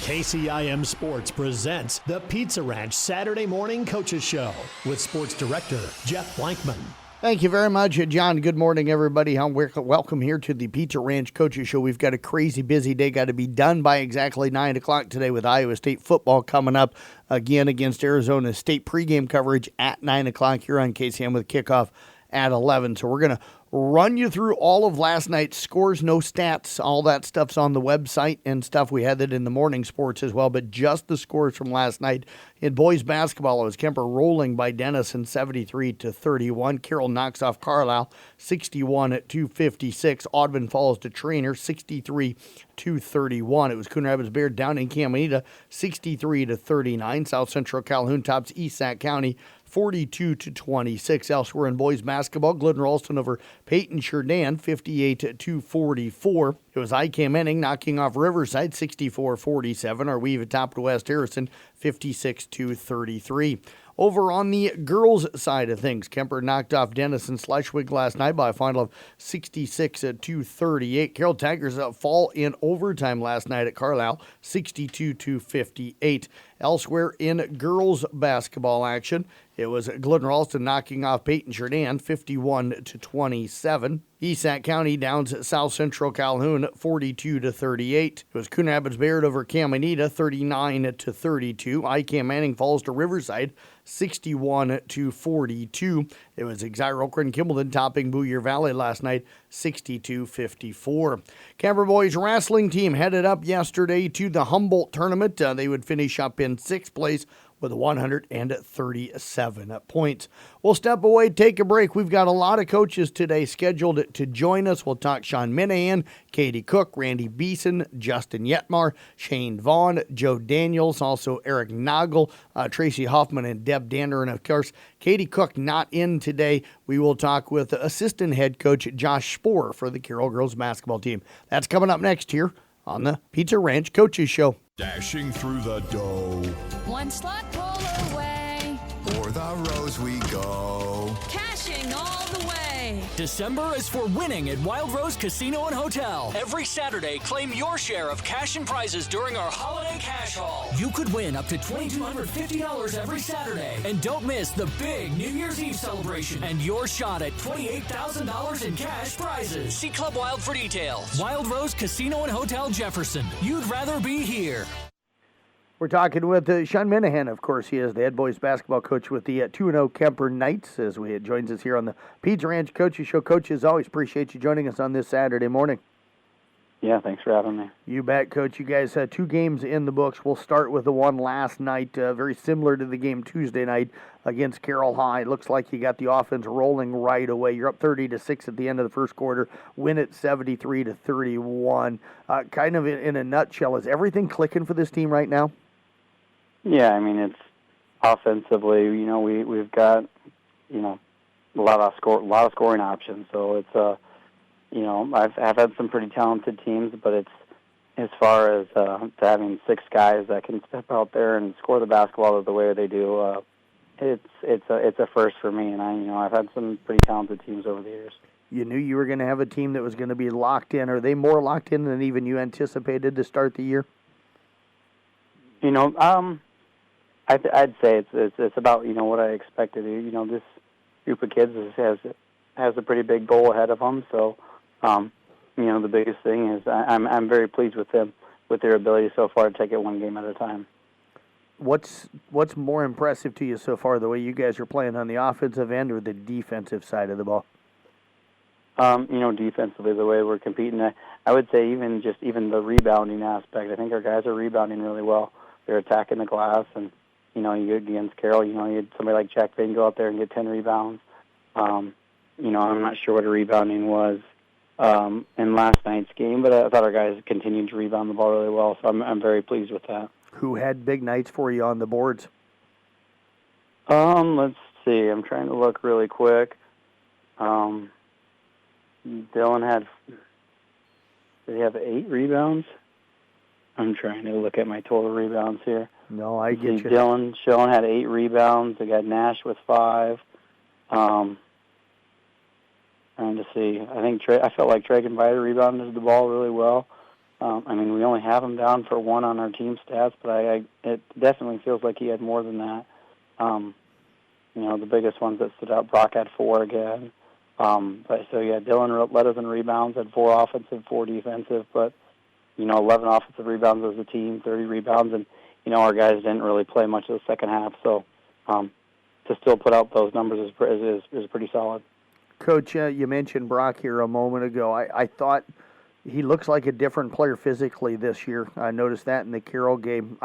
KCIM Sports presents the Pizza Ranch Saturday Morning Coaches Show with Sports Director Jeff Blankman. Thank you very much, John. Good morning, everybody. Welcome here to the Pizza Ranch Coaches Show. We've got a crazy busy day. Got to be done by exactly 9 o'clock today with Iowa State football coming up again against Arizona State. Pregame coverage at 9 o'clock here on KCM with kickoff at 11. So we're going to run you through all of last night's scores, no stats. All that stuff's on the website and stuff. We had it in the morning sports as well, but just the scores from last night. In boys basketball, it was Kemper rolling by Denison 73-31. Carroll knocks off Carlisle 61-56. Audubon falls to Trainer 63-31. It was Coon Rapids Bayard down in Caminita 63-39. South Central Calhoun tops Esac County 42-26. Elsewhere in boys basketball, Glidden Ralston over Peyton Jourdan 58-44. It was ICAM Enning knocking off Riverside 64-47. Arweave topped West Harrison 56-33. Over on the girls' side of things, Kemper knocked off Denison Schleswig last night by a final of 66-38. Carroll Tigers fall in overtime last night at Carlisle, 62-58. Elsewhere in girls' basketball action, it was Glidden Ralston knocking off Peyton Jourdan 51-27. Esac County downs South Central Calhoun 42-38. It was Coon Rapids Bayard over Caminita 39-32. ICAM Manning falls to Riverside 61-42. It was Exira Okra and Kimballton topping Boyer Valley last night 62-54. Kemper boys wrestling team headed up yesterday to the Humboldt tournament. They would finish up in sixth place with 137 points. We'll step away, take a break. We've got a lot of coaches today scheduled to join us. We'll talk Sean Minahan, Katie Cook, Randy Beeson, Justin Yetmar, Shane Vaughn, Joe Daniels, also Eric Nagel, Tracy Hoffman, and Deb Dander. And, of course, Katie Cook not in today. We will talk with assistant head coach Josh Sporer for the Carroll girls basketball team. That's coming up next here on the Pizza Ranch Coaches Show. Dashing through the dough. One slot pull away. For the rows we go. Cashing all the way. December is for winning at Wild Rose Casino and Hotel. Every Saturday, claim your share of cash and prizes during our Holiday Cash Haul. You could win up to $2,250 every Saturday. And don't miss the big New Year's Eve celebration and your shot at $28,000 in cash prizes. See Club Wild for details. Wild Rose Casino and Hotel Jefferson. You'd rather be here. We're talking with Sean Minahan, of course. He is the head boys basketball coach with the 2-0 Kemper Knights, as he joins us here on the Pizza Ranch Coaches Show. Coach, as always, appreciate you joining us on this Saturday morning. Yeah, thanks for having me. You bet, Coach. You guys had two games in the books. We'll start with the one last night, very similar to the game Tuesday night against Carroll High. Looks like you got the offense rolling right away. You're up 30-6 at the end of the first quarter. Win it 73-31. Kind of in a nutshell, is everything clicking for this team right now? Yeah, I mean, it's offensively, we've got, a lot of scoring options. So it's I've had some pretty talented teams, but it's as far as having six guys that can step out there and score the basketball the way they do, it's a first for me. And I've had some pretty talented teams over the years. You knew you were going to have a team that was going to be locked in. Are they more locked in than even you anticipated to start the year? I'd say it's about what I expected. This group of kids has a pretty big goal ahead of them. So, the biggest thing is I'm very pleased with them, with their ability so far to take it one game at a time. What's more impressive to you so far, the way you guys are playing on the offensive end or the defensive side of the ball? Defensively, the way we're competing, I would say even the rebounding aspect. I think our guys are rebounding really well. They're attacking the glass, and you get against Carroll, you had somebody like Jack Vane go out there and get 10 rebounds. I'm not sure what a rebounding was in last night's game, but I thought our guys continued to rebound the ball really well, so I'm very pleased with that. Who had big nights for you on the boards? Let's see. I'm trying to look really quick. Dylan did he have 8 rebounds? I'm trying to look at my total rebounds here. No, I get you. Dylan Schillen had 8 rebounds. I got Nash with 5. Trying to see. I felt like Tragan Viter rebounded the ball really well. I mean, we only have him down for 1 on our team stats, but it definitely feels like he had more than that. The biggest ones that stood out, Brock had 4 again. Dylan led us in rebounds, had 4 offensive, 4 defensive, but 11 offensive rebounds as a team, 30 rebounds, and our guys didn't really play much of the second half. So to still put out those numbers is pretty solid. Coach, you mentioned Brock here a moment ago. I thought he looks like a different player physically this year. I noticed that in the Carroll game.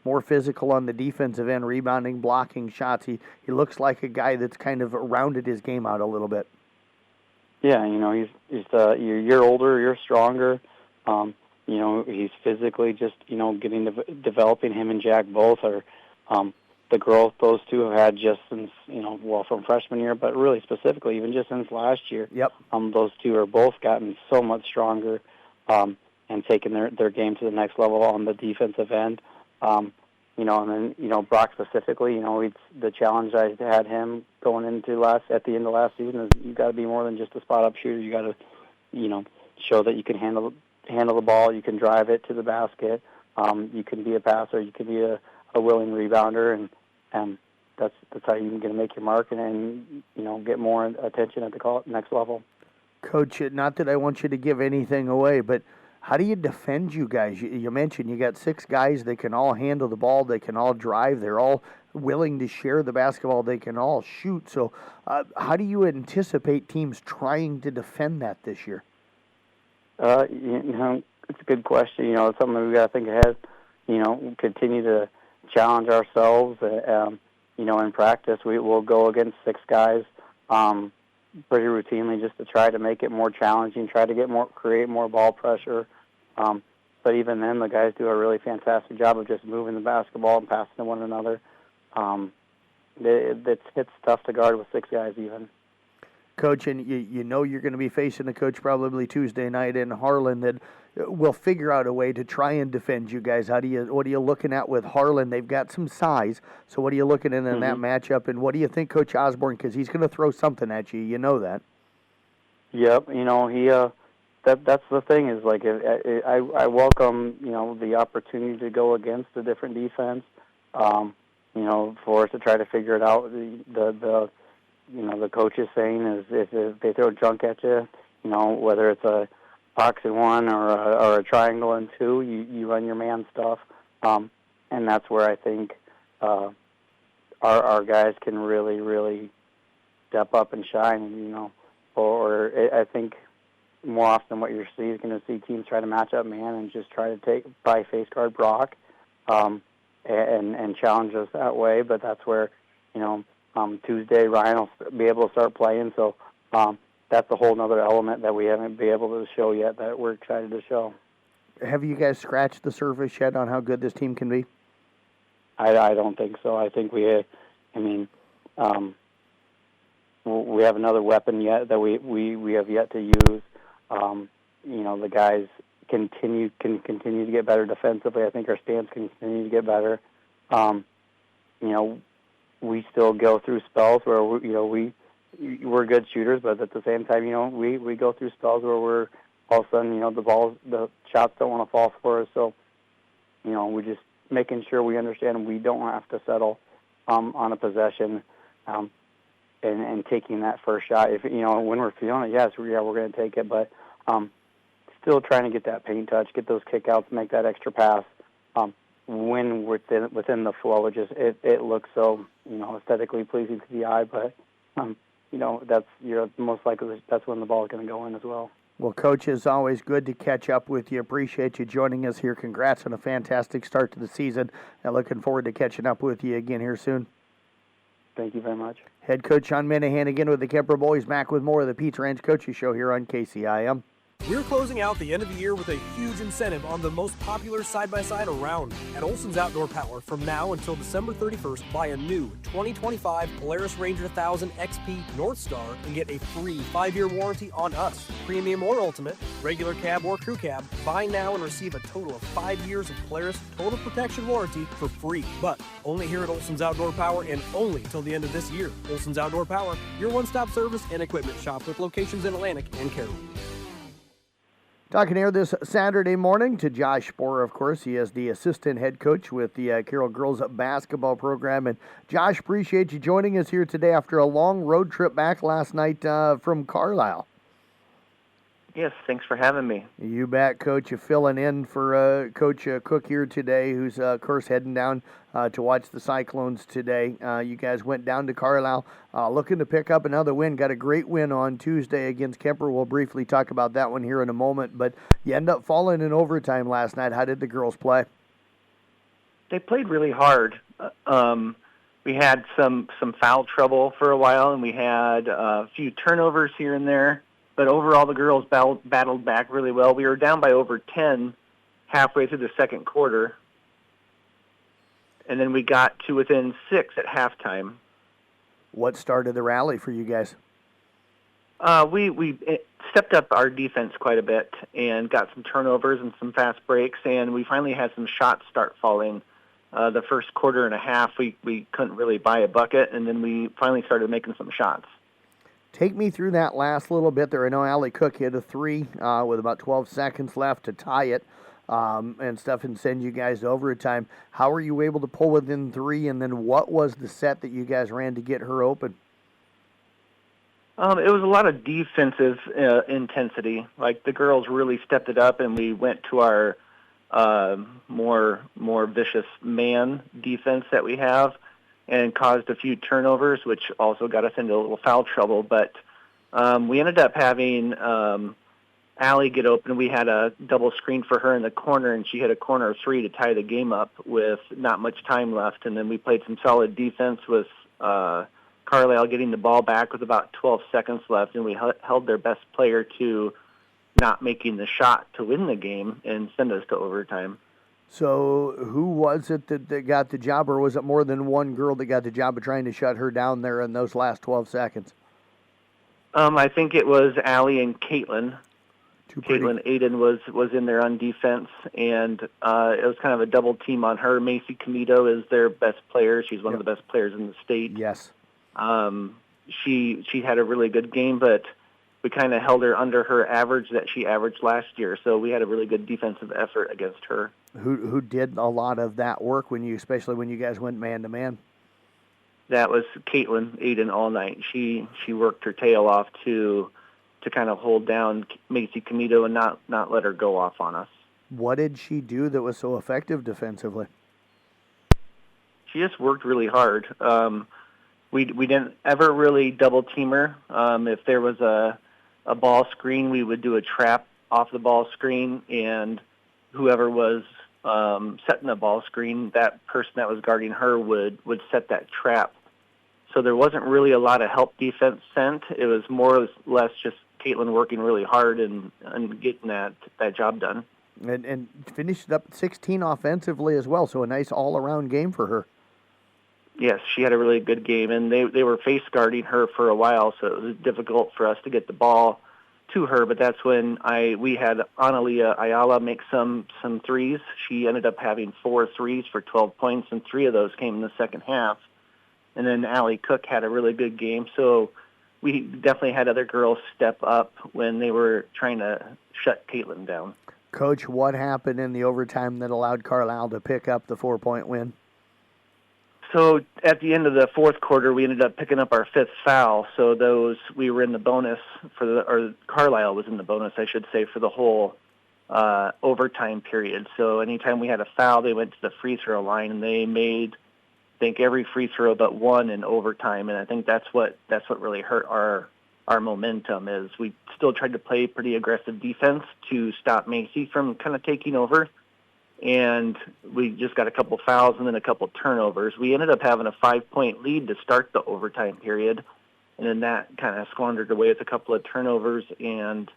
More physical on the defensive end, rebounding, blocking shots. He looks like a guy that's kind of rounded his game out a little bit. Yeah, he's you're older, you're stronger. He's physically just developing. Him and Jack both are the growth those two have had just since from freshman year, but really specifically even just since last year. Yep. Those two are both gotten so much stronger and taken their game to the next level on the defensive end. And then Brock specifically, the challenge I had him going into at the end of last season is you got to be more than just a spot up shooter. You got to show that you can handle the ball, you can drive it to the basket, you can be a passer, you can be a willing rebounder, and that's how you're going to make your mark and get more attention at the next level. Coach, not that I want you to give anything away, but how do you defend you guys? You mentioned you got 6 guys. They can all handle the ball. They can all drive. They're all willing to share the basketball. They can all shoot. So how do you anticipate teams trying to defend that this year? It's a good question. It's something we got to think ahead. Continue to challenge ourselves. In practice, we'll go against 6 guys pretty routinely just to try to make it more challenging, try to create more ball pressure. But even then, the guys do a really fantastic job of just moving the basketball and passing to one another. It's tough to guard with 6 guys even. Coach, and you're going to be facing a coach probably Tuesday night in Harlan that will figure out a way to try and defend you guys. What are you looking at with Harlan? They've got some size, so what are you looking at in that matchup? And what do you think, Coach Osborne? Because he's going to throw something at you. You know that. Yep. That's the thing is like I welcome the opportunity to go against a different defense. For us to try to figure it out. The coach is saying is if they throw junk at you, whether it's a box and 1 or a triangle and 2, you run your man stuff, and that's where I think our guys can really, really step up and shine. I think more often what you're going to see teams try to match up man and just try to by face guard Brock, and challenge us that way. But that's where Tuesday Ryan will be able to start playing. So that's a whole other element that we haven't been able to show yet that we're excited to show. Have you guys scratched the surface yet on how good this team can be? I don't think so. I think we have another weapon yet that we have yet to use. The guys can continue to get better defensively. I think our stance can continue to get better. We still go through spells where we're good shooters, but at the same time, we go through spells where we're all of a sudden, the shots don't want to fall for us. So, we're just making sure we understand we don't have to settle on a possession and taking that first shot. If when we're feeling it, yes, we're going to take it, but still trying to get that paint touch, get those kickouts, make that extra pass. When within the flow, it looks so aesthetically pleasing to the eye, but that's most likely that's when the ball is going to go in as well. Well, Coach, it's always good to catch up with you. Appreciate you joining us here. Congrats on a fantastic start to the season, and looking forward to catching up with you again here soon. Thank you very much. Head coach Sean Minahan again with the Kemper Boys, back with more of the Pizza Ranch Coaches Show here on KCIM. We're closing out the end of the year with a huge incentive on the most popular side-by-side around. At Olson's Outdoor Power, from now until December 31st, buy a new 2025 Polaris Ranger 1000 XP North Star and get a free 5-year warranty on us. Premium or Ultimate, regular cab or crew cab, buy now and receive a total of 5 years of Polaris Total Protection Warranty for free. But only here at Olson's Outdoor Power and only till the end of this year. Olson's Outdoor Power, your one-stop service and equipment shop with locations in Atlantic and Carroll. Talking here this Saturday morning to Josh Sporer, of course. He is the assistant head coach with the Carroll girls basketball program. And Josh, appreciate you joining us here today after a long road trip back last night from Carlisle. Yes, thanks for having me. You bet, Coach. You're filling in for Coach Cook here today, who's, of course, heading down to watch the Cyclones today. You guys went down to Carlisle looking to pick up another win. Got a great win on Tuesday against Kemper. We'll briefly talk about that one here in a moment. But you end up falling in overtime last night. How did the girls play? They played really hard. We had some foul trouble for a while, and we had a few turnovers here and there. But overall, the girls battled back really well. We were down by over 10 halfway through the second quarter, and then we got to within 6 at halftime. What started the rally for you guys? We stepped up our defense quite a bit and got some turnovers and some fast breaks, and we finally had some shots start falling. The first quarter and a half, we couldn't really buy a bucket, and then we finally started making some shots. Take me through that last little bit there. I know Allie Cook hit a three with about 12 seconds left to tie it and stuff and send you guys to overtime. How were you able to pull within 3, and then what was the set that you guys ran to get her open? It was a lot of defensive intensity. Like, the girls really stepped it up, and we went to our more vicious man defense that we have, and caused a few turnovers, which also got us into a little foul trouble. But we ended up having Allie get open. We had a double screen for her in the corner, and she hit a corner 3 to tie the game up with not much time left. And then we played some solid defense with Carlisle getting the ball back with about 12 seconds left, and we held their best player to not making the shot to win the game and send us to overtime. So who was it that got the job, or was it more than one girl that got the job of trying to shut her down there in those last 12 seconds? I think it was Allie and Caitlin. Caitlin Aiden was in there on defense, and it was kind of a double team on her. Macy Comito is their best player. She's one of the best players in the state. Yes. She had a really good game, but we kind of held her under her average that she averaged last year, so we had a really good defensive effort against her. Who did a lot of that work especially when you guys went man to man? That was Caitlin Aiden all night. She worked her tail off to kind of hold down Macy Comito and not let her go off on us. What did she do that was so effective defensively? She just worked really hard. We didn't ever really double team her. If there was a ball screen, we would do a trap off the ball screen, and whoever was setting the ball screen, that person that was guarding her would set that trap. So there wasn't really a lot of help defense sent. It was more or less just Caitlin working really hard and getting that job done. And finished up 16 offensively as well, so a nice all-around game for her. Yes, she had a really good game, and they were face guarding her for a while, so it was difficult for us to get the ball to her. But that's when we had Analia Ayala make some threes. She ended up having 4 threes for 12 points, and 3 of those came in the second half. And then Allie Cook had a really good game, so we definitely had other girls step up when they were trying to shut Caitlin down. Coach, what happened in the overtime that allowed Carlisle to pick up the 4-point win? So at the end of the fourth quarter, we ended up picking up our 5th foul. So we were in the bonus or Carlisle was in the bonus, I should say, for the whole overtime period. So anytime we had a foul, they went to the free throw line, and they made, I think, every free throw but one in overtime. And I think that's what really hurt our momentum. Is we still tried to play pretty aggressive defense to stop Macy from kind of taking over. And we just got a couple fouls and then a couple turnovers. We ended up having a 5-point lead to start the overtime period, and then that kind of squandered away with a couple of turnovers and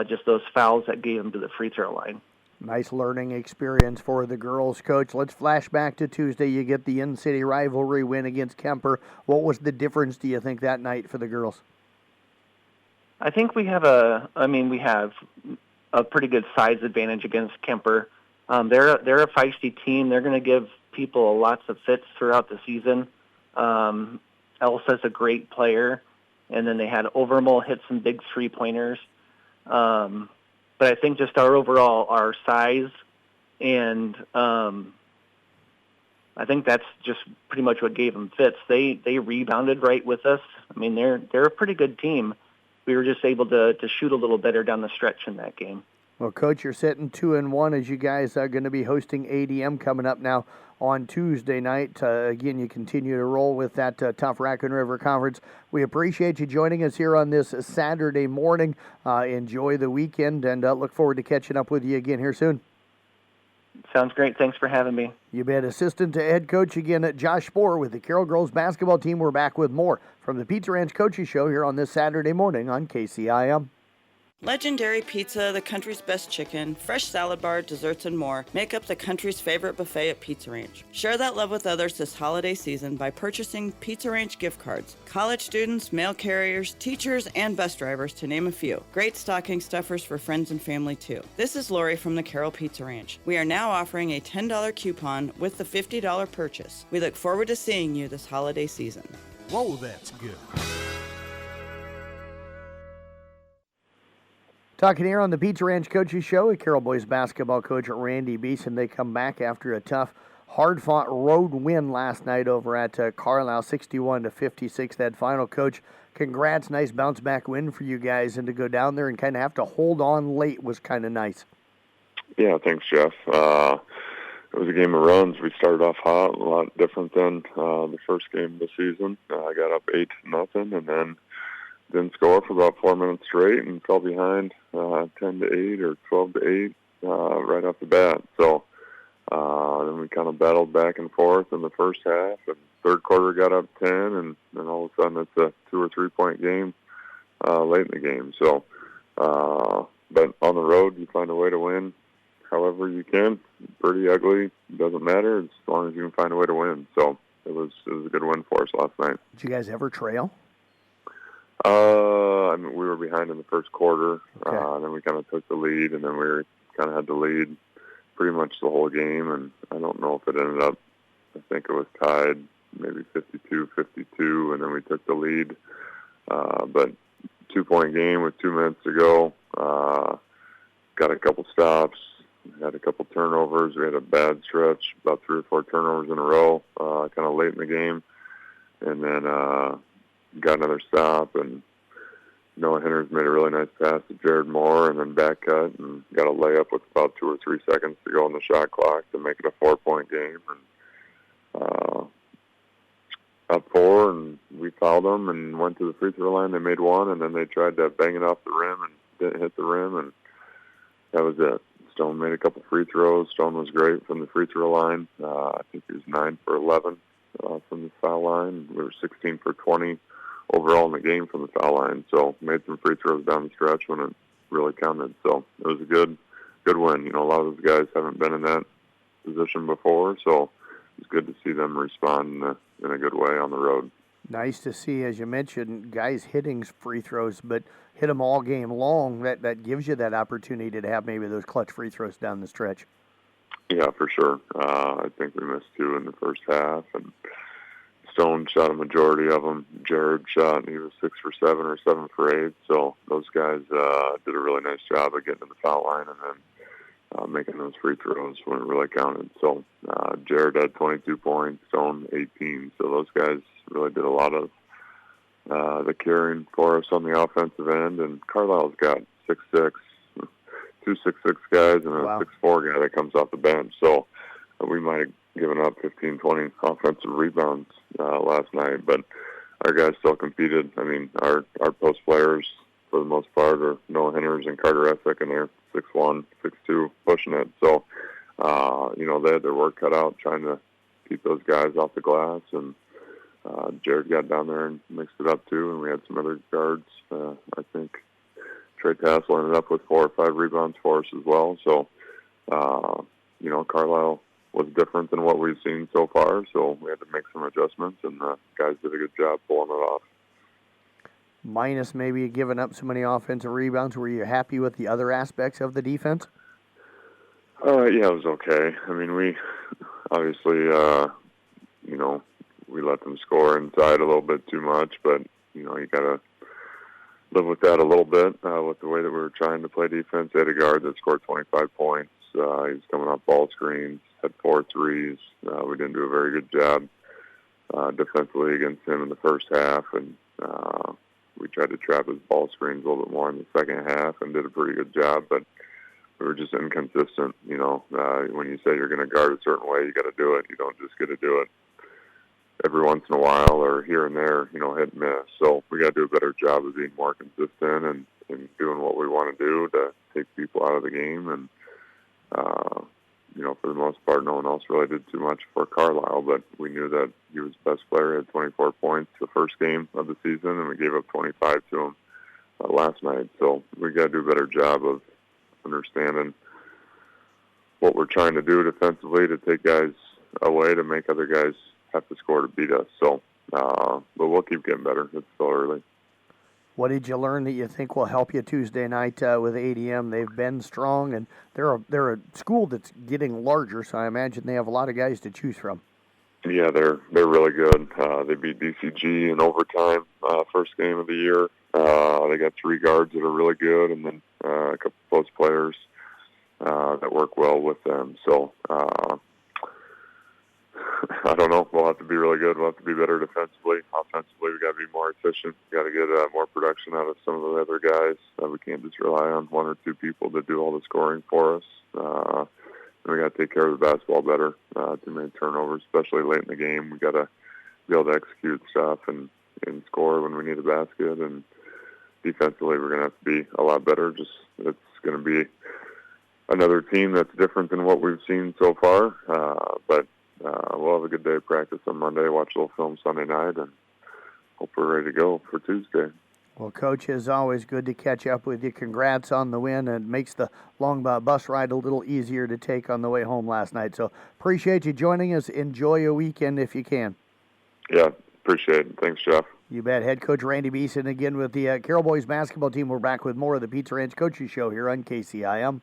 just those fouls that gave them to the free throw line. Nice learning experience for the girls, Coach. Let's flash back to Tuesday. You get the in-city rivalry win against Kemper. What was the difference, do you think, that night for the girls? I think we have a pretty good size advantage against Kemper. They're a feisty team. They're going to give people lots of fits throughout the season. Elsa's a great player, and then they had Overmole hit some big 3-pointers. But but I think just our size, and I think that's just pretty much what gave them fits. They rebounded right with us. I mean, they're a pretty good team. We were just able to shoot a little better down the stretch in that game. Well, Coach, you're sitting 2-1 as you guys are going to be hosting ADM coming up now on Tuesday night. Again, you continue to roll with that tough Raccoon River Conference. We appreciate you joining us here on this Saturday morning. Enjoy the weekend, and look forward to catching up with you again here soon. Sounds great. Thanks for having me. You bet. Assistant to head coach again, Josh Sporer with the Carroll Girls basketball team. We're back with more from the Pizza Ranch Coaches Show here on this Saturday morning on KCIM. Legendary Pizza, the country's best chicken, fresh salad bar, desserts, and more make up the country's favorite buffet at Pizza Ranch. Share that love with others this holiday season by purchasing Pizza Ranch gift cards. College students, mail carriers, teachers, and bus drivers, to name a few. Great stocking stuffers for friends and family, too. This is Lori from the Carroll Pizza Ranch. We are now offering a $10 coupon with the $50 purchase. We look forward to seeing you this holiday season. Whoa, that's good. Talking here on the Pizza Ranch Coaches Show with Carroll boys basketball coach Randy Beeson. They come back after a tough, hard-fought road win last night over at Carlisle, 61-56. That final, Coach, congrats. Nice bounce-back win for you guys, and to go down there and kind of have to hold on late was kind of nice. Yeah, thanks, Jeff. It was a game of runs. We started off hot, a lot different than the first game of the season. I got up 8-0, and then didn't score for about 4 minutes straight and fell behind 10-8 or 12-8 right off the bat. So then we kind of battled back and forth in the first half, and third quarter got up 10, and then all of a sudden it's a 2 or 3 point game late in the game. So, but on the road, you find a way to win however you can. Pretty ugly, doesn't matter as long as you can find a way to win. So it was a good win for us last night. Did you guys ever trail? I mean, we were behind in the first quarter, Okay. then we kind of took the lead, and then we kind of had the lead pretty much the whole game, and I don't know if it ended up, I think it was tied maybe 52-52, and then we took the lead. But 2 point game with 2 minutes to go, got a couple stops, had a couple turnovers. We had a bad stretch, about 3 or 4 turnovers in a row, kind of late in the game, and then got another stop, and Noah Henners made a really nice pass to Jared Moore, and then back cut, and got a layup with about 2 or 3 seconds to go on the shot clock to make it a 4 point game. And up 4, and we fouled them and went to the free throw line. They made 1, and then they tried to bang it off the rim and didn't hit the rim, and that was it. Stone made a couple free throws. Stone was great from the free throw line. I think he was 9 for 11 from the foul line. We were 16 for 20 overall in the game from the foul line. So made some free throws down the stretch when it really counted. So it was a good win. You know, a lot of those guys haven't been in that position before, so it's good to see them respond in a good way on the road. Nice to see, as you mentioned, guys hitting free throws, but hit them all game long. That gives you that opportunity to have maybe those clutch free throws down the stretch. Yeah, for sure. I think we missed 2 in the first half, and Stone shot a majority of them. Jared shot, and he was 6 for 7 or 7 for 8. So those guys did a really nice job of getting to the foul line and then making those free throws when it really counted. So Jared had 22 points, Stone 18. So those guys really did a lot of the carrying for us on the offensive end. And Carlisle's got 6'6", 2 6'6" guys, and a 6'4" guy that comes off the bench. So we might have given up 15, 20 offensive rebounds last night, but our guys still competed. I mean, our post players, for the most part, are Noah Henners and Carter Essick, and they're 6'1", 6'2", pushing it. So, you know, they had their work cut out trying to keep those guys off the glass, and Jared got down there and mixed it up too, and we had some other guards. I think Trey Tassel ended up with 4 or 5 rebounds for us as well. So, you know, Carlisle was different than what we've seen so far, so we had to make some adjustments, and the guys did a good job pulling it off. Minus maybe giving up so many offensive rebounds, were you happy with the other aspects of the defense? Yeah, it was okay. I mean, we obviously, you know, we let them score inside a little bit too much, but, you know, you got to live with that a little bit with the way that we were trying to play defense. They had a guard that scored 25 points. He was coming off ball screens, had 4 threes. We didn't do a very good job defensively against him in the first half, and we tried to trap his ball screens a little bit more in the second half and did a pretty good job, but we were just inconsistent. You know, when you say you're going to guard a certain way, you got to do it. You don't just get to do it every once in a while or here and there, you know, hit and miss. So we got to do a better job of being more consistent and doing what we want to do to take people out of the game. And, you know, for the most part, no one else really did too much for Carlisle, but we knew that he was the best player. He had 24 points the first game of the season, and we gave up 25 to him last night. So we got to do a better job of understanding what we're trying to do defensively to take guys away, to make other guys have to score to beat us. So, but we'll keep getting better. It's still early. What did you learn that you think will help you Tuesday night with ADM? They've been strong, and they're a school that's getting larger, so I imagine they have a lot of guys to choose from. Yeah, they're really good. They beat DCG in overtime, first game of the year. They got 3 guards that are really good, and then a couple of post players that work well with them. So I don't know. We'll have to be really good. We'll have to be better defensively. Offensively, we got to be more efficient. We got to get more production out of some of the other guys. We can't just rely on 1 or 2 people to do all the scoring for us. And we got to take care of the basketball better to make turnovers, especially late in the game. We got to be able to execute stuff and score when we need a basket. And defensively, we're going to have to be a lot better. Just it's going to be another team that's different than what we've seen so far. But we'll have a good day of practice on Monday, watch a little film Sunday night, and hope we're ready to go for Tuesday. Well, Coach, it's always good to catch up with you. Congrats on the win, and it makes the long bus ride a little easier to take on the way home last night. So appreciate you joining us. Enjoy your weekend if you can. Yeah, appreciate it. Thanks, Jeff. You bet. Head coach Randy Beeson again with the Carroll Boys basketball team. We're back with more of the Pizza Ranch Coaches Show here on KCIM.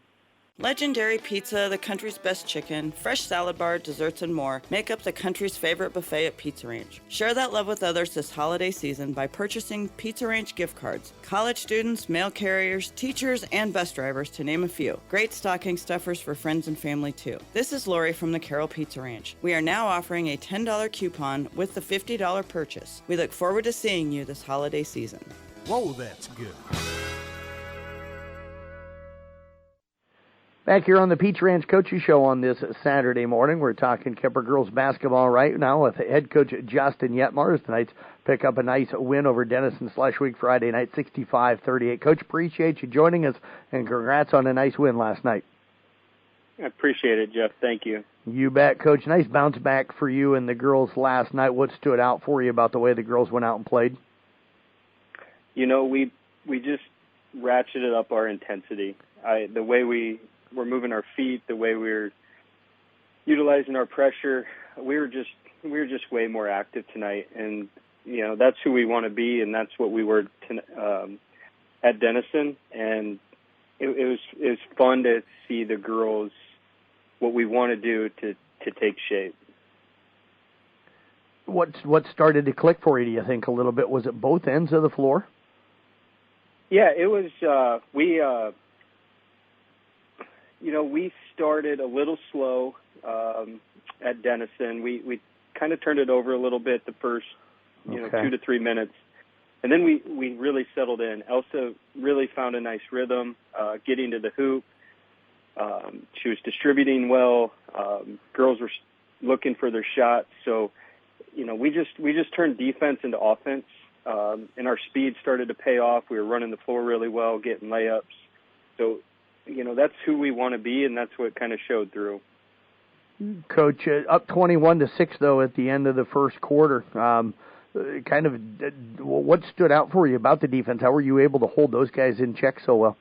Legendary Pizza, the country's best chicken, fresh salad bar, desserts, and more make up the country's favorite buffet at Pizza Ranch. Share that love with others this holiday season by purchasing Pizza Ranch gift cards. College students, mail carriers, teachers, and bus drivers, to name a few. Great stocking stuffers for friends and family, too. This is Lori from the Carroll Pizza Ranch. We are now offering a $10 coupon with the $50 purchase. We look forward to seeing you this holiday season. Whoa, that's good. Back here on the Peach Ranch Coaches Show on this Saturday morning, we're talking Kemper girls basketball right now with head coach Justin Yetmar. Tonight's pick up a nice win over Denison/Schleswig Friday night, 65-38. Coach, appreciate you joining us, and congrats on a nice win last night. I appreciate it, Jeff. Thank you. You bet, Coach. Nice bounce back for you and the girls last night. What stood out for you about the way the girls went out and played? You know, we just ratcheted up our intensity. The way we were moving our feet, the way we were utilizing our pressure, we were just way more active tonight. And you know, that's who we want to be, and that's what we were at Denison. And it was fun to see the girls what we want to do to take shape. What started to click for you, do you think, a little bit? Was it both ends of the floor? Yeah, it was. We started a little slow at Denison. We kind of turned it over a little bit the first 2 to 3 minutes, and then we really settled in. Elsa really found a nice rhythm, getting to the hoop. She was distributing well. Girls were looking for their shots. So, we just turned defense into offense, and our speed started to pay off. We were running the floor really well, getting layups. So, that's who we want to be, and that's what kind of showed through. Coach, up 21-6 though at the end of the first quarter. What stood out for you about the defense? How were you able to hold those guys in check so well?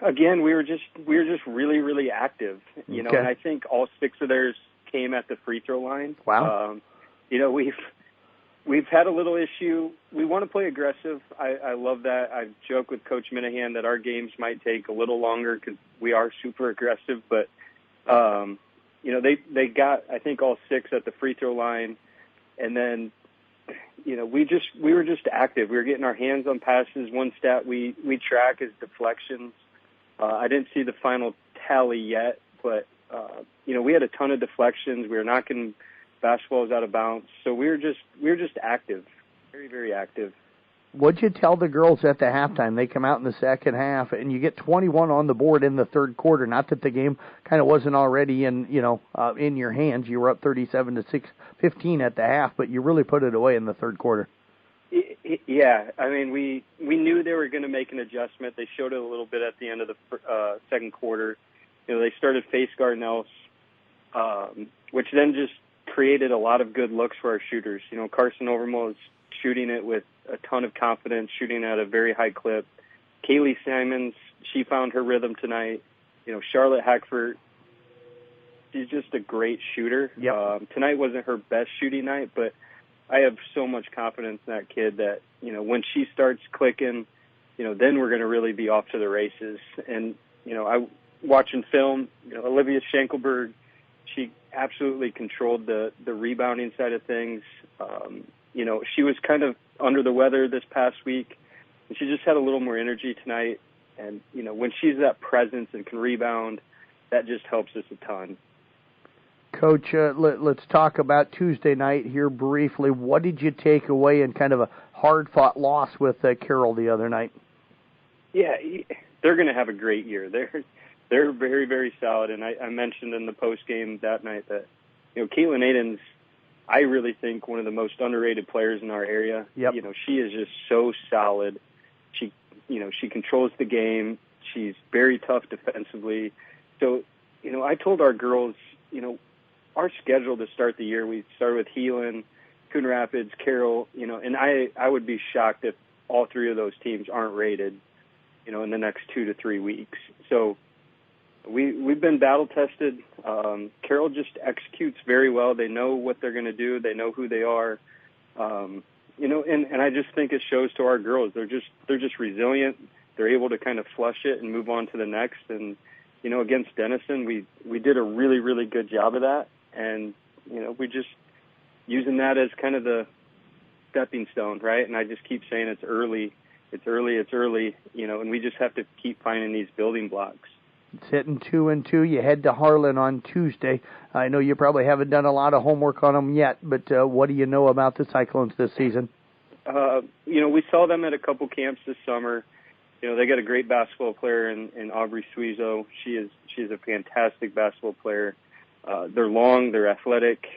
Again, we were just really, really active. And I think all 6 of theirs came at the free throw line. Wow. We've had a little issue. We want to play aggressive. I love that. I joke with Coach Minahan that our games might take a little longer because we are super aggressive. But, they got, I think, all 6 at the free throw line. And then, we were just active. We were getting our hands on passes. One stat we track is deflections. I didn't see the final tally yet, but we had a ton of deflections. We were knocking basketballs out of bounds. So we were just active, very, very active. What'd you tell the girls at the halftime? They come out in the second half, and you get 21 on the board in the third quarter. Not that the game kind of wasn't already in your hands. You were up 37-15 at the half, but you really put it away in the third quarter. Yeah, I mean, we knew they were going to make an adjustment. They showed it a little bit at the end of the second quarter. They started face guarding else, which then just created a lot of good looks for our shooters. Carson Overmall is shooting it with a ton of confidence, shooting at a very high clip. Kaylee Simons, she found her rhythm tonight. Charlotte Hackford, she's just a great shooter. Yep. Tonight wasn't her best shooting night, but I have so much confidence in that kid that, when she starts clicking, then we're going to really be off to the races. And, watching film, Olivia Schenkelberg, she absolutely controlled the rebounding side of things. She was kind of under the weather this past week, and she just had a little more energy tonight. And, when she's that presence and can rebound, that just helps us a ton. Coach, let's talk about Tuesday night here briefly. What did you take away in kind of a hard-fought loss with Carroll the other night? Yeah, they're going to have a great year. They're very, very solid, and I mentioned in the post-game that night that, Caitlin Aiden's, I really think, one of the most underrated players in our area. Yep. She is just so solid. She controls the game. She's very tough defensively. So, I told our girls, our schedule to start the year, we started with Heelan, Coon Rapids, Carroll, and I would be shocked if all three of those teams aren't rated, in the next 2 to 3 weeks. So we've been battle tested. Carroll just executes very well. They know what they're going to do. They know who they are. And I just think it shows to our girls. They're just resilient. They're able to kind of flush it and move on to the next. And, against Denison, we did a really, really good job of that. And, we just using that as kind of the stepping stone, right? And I just keep saying it's early, and we just have to keep finding these building blocks. It's hitting 2-2. You head to Harlan on Tuesday. I know you probably haven't done a lot of homework on them yet, but what do you know about the Cyclones this season? We saw them at a couple camps this summer. They got a great basketball player in Aubrey Suizo. She is a fantastic basketball player. They're long, they're athletic.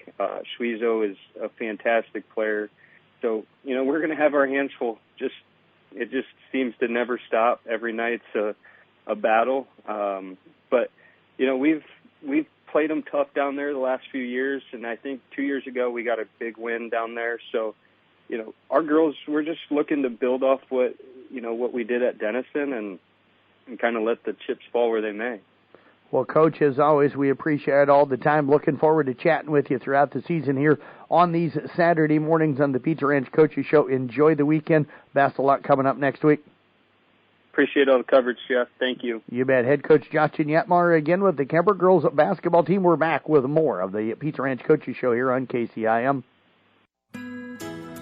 Suizo is a fantastic player. So, we're going to have our hands full. It just seems to never stop. Every night's a battle. But we've played them tough down there the last few years, and I think 2 years ago we got a big win down there. So, our girls, we're just looking to build off what we did at Denison and kind of let the chips fall where they may. Well, Coach, as always, we appreciate all the time. Looking forward to chatting with you throughout the season here on these Saturday mornings on the Pizza Ranch Coaches Show. Enjoy the weekend. Best of luck coming up next week. Appreciate all the coverage, Jeff. Thank you. You bet. Head coach Justin Yetmar again with the Kemper girls basketball team. We're back with more of the Pizza Ranch Coaches Show here on KCIM.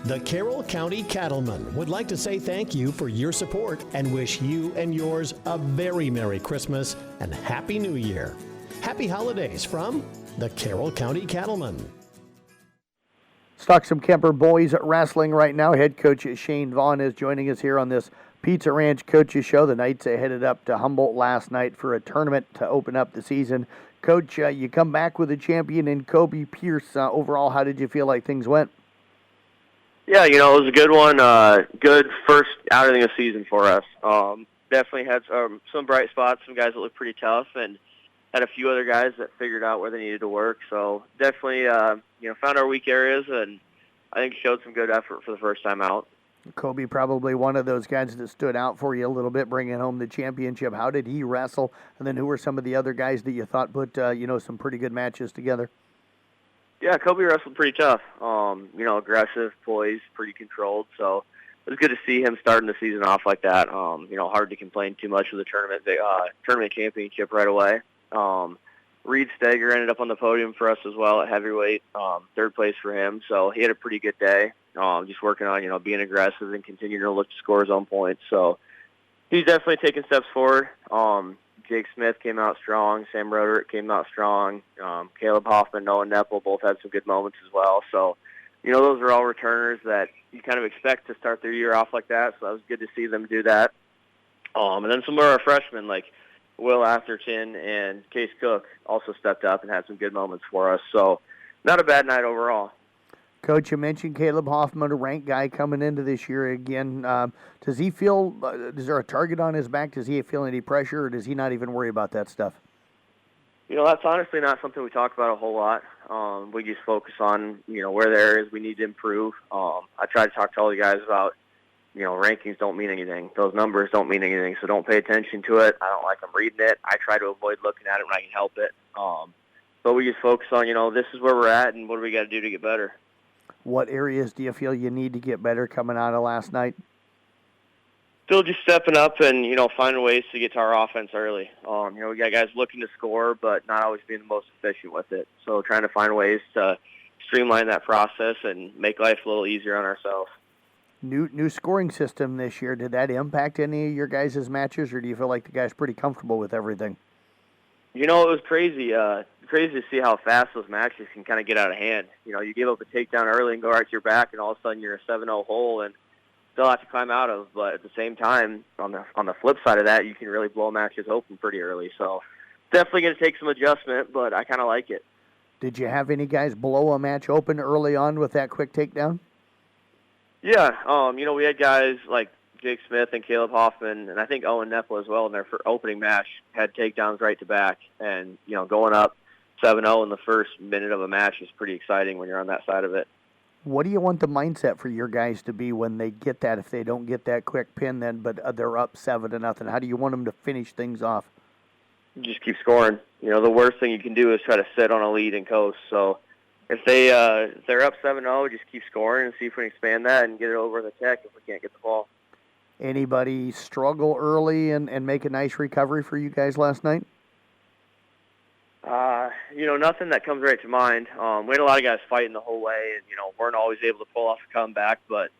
The Carroll County Cattlemen would like to say thank you for your support and wish you and yours a very Merry Christmas and Happy New Year. Happy holidays from the Carroll County Cattlemen. Let's talk some Kemper boys wrestling right now. Head coach Shane Vaughn is joining us here on this Pizza Ranch Coaches Show. The Knights headed up to Humboldt last night for a tournament to open up the season. Coach, you come back with a champion in Kobe Pierce. Overall, how did you feel like things went? Yeah, it was a good one. Good first outing of the season for us. Definitely had some bright spots, some guys that looked pretty tough, and had a few other guys that figured out where they needed to work. So definitely, found our weak areas, and I think showed some good effort for the first time out. Kobe probably one of those guys that stood out for you a little bit, bringing home the championship. How did he wrestle? And then who were some of the other guys that you thought put, some pretty good matches together? Yeah, Kobe wrestled pretty tough. Aggressive, poised, pretty controlled. So it was good to see him starting the season off like that. Hard to complain too much with the tournament championship right away. Reed Steger ended up on the podium for us as well at heavyweight, third place for him. So he had a pretty good day. just working on, being aggressive and continuing to look to score his own points. So he's definitely taking steps forward. Jake Smith came out strong. Sam Roderick came out strong. Caleb Hoffman, Noah Nepple both had some good moments as well. So, those are all returners that you kind of expect to start their year off like that. So that was good to see them do that. And then some of our freshmen like Will Atherton and Case Cook also stepped up and had some good moments for us. So not a bad night overall. Coach, you mentioned Caleb Hoffman, a ranked guy coming into this year again. Does he feel, is there a target on his back? Does he feel any pressure, or does he not even worry about that stuff? That's honestly not something we talk about a whole lot. We just focus on, where the areas we need to improve. I try to talk to all the guys about, rankings don't mean anything. Those numbers don't mean anything, so don't pay attention to it. I don't like them reading it. I try to avoid looking at it when I can help it. But we just focus on, this is where we're at and what do we got to do to get better. What areas do you feel you need to get better coming out of last night? Still just stepping up and, finding ways to get to our offense early. We got guys looking to score, but not always being the most efficient with it. So trying to find ways to streamline that process and make life a little easier on ourselves. New scoring system this year. Did that impact any of your guys' matches, or do you feel like the guys pretty comfortable with everything? It was crazy. Crazy to see how fast those matches can kind of get out of hand. You give up a takedown early and go right to your back, and all of a sudden you're a 7-0 hole and still have to climb out of. But at the same time, on the flip side of that, you can really blow matches open pretty early. So definitely going to take some adjustment, but I kind of like it. Did you have any guys blow a match open early on with that quick takedown? Yeah, we had guys like Jake Smith and Caleb Hoffman, and I think Owen Nepple as well in their opening match had takedowns right to back. And, going up 7-0 in the first minute of a match is pretty exciting when you're on that side of it. What do you want the mindset for your guys to be when they get that, if they don't get that quick pin then, but they're up 7-0? How do you want them to finish things off? Just keep scoring. The worst thing you can do is try to sit on a lead and coast. So if they're up 7-0, just keep scoring and see if we can expand that and get it over the tech if we can't get the ball. Anybody struggle early and make a nice recovery for you guys last night? Nothing that comes right to mind. We had a lot of guys fighting the whole way and, weren't always able to pull off a comeback, but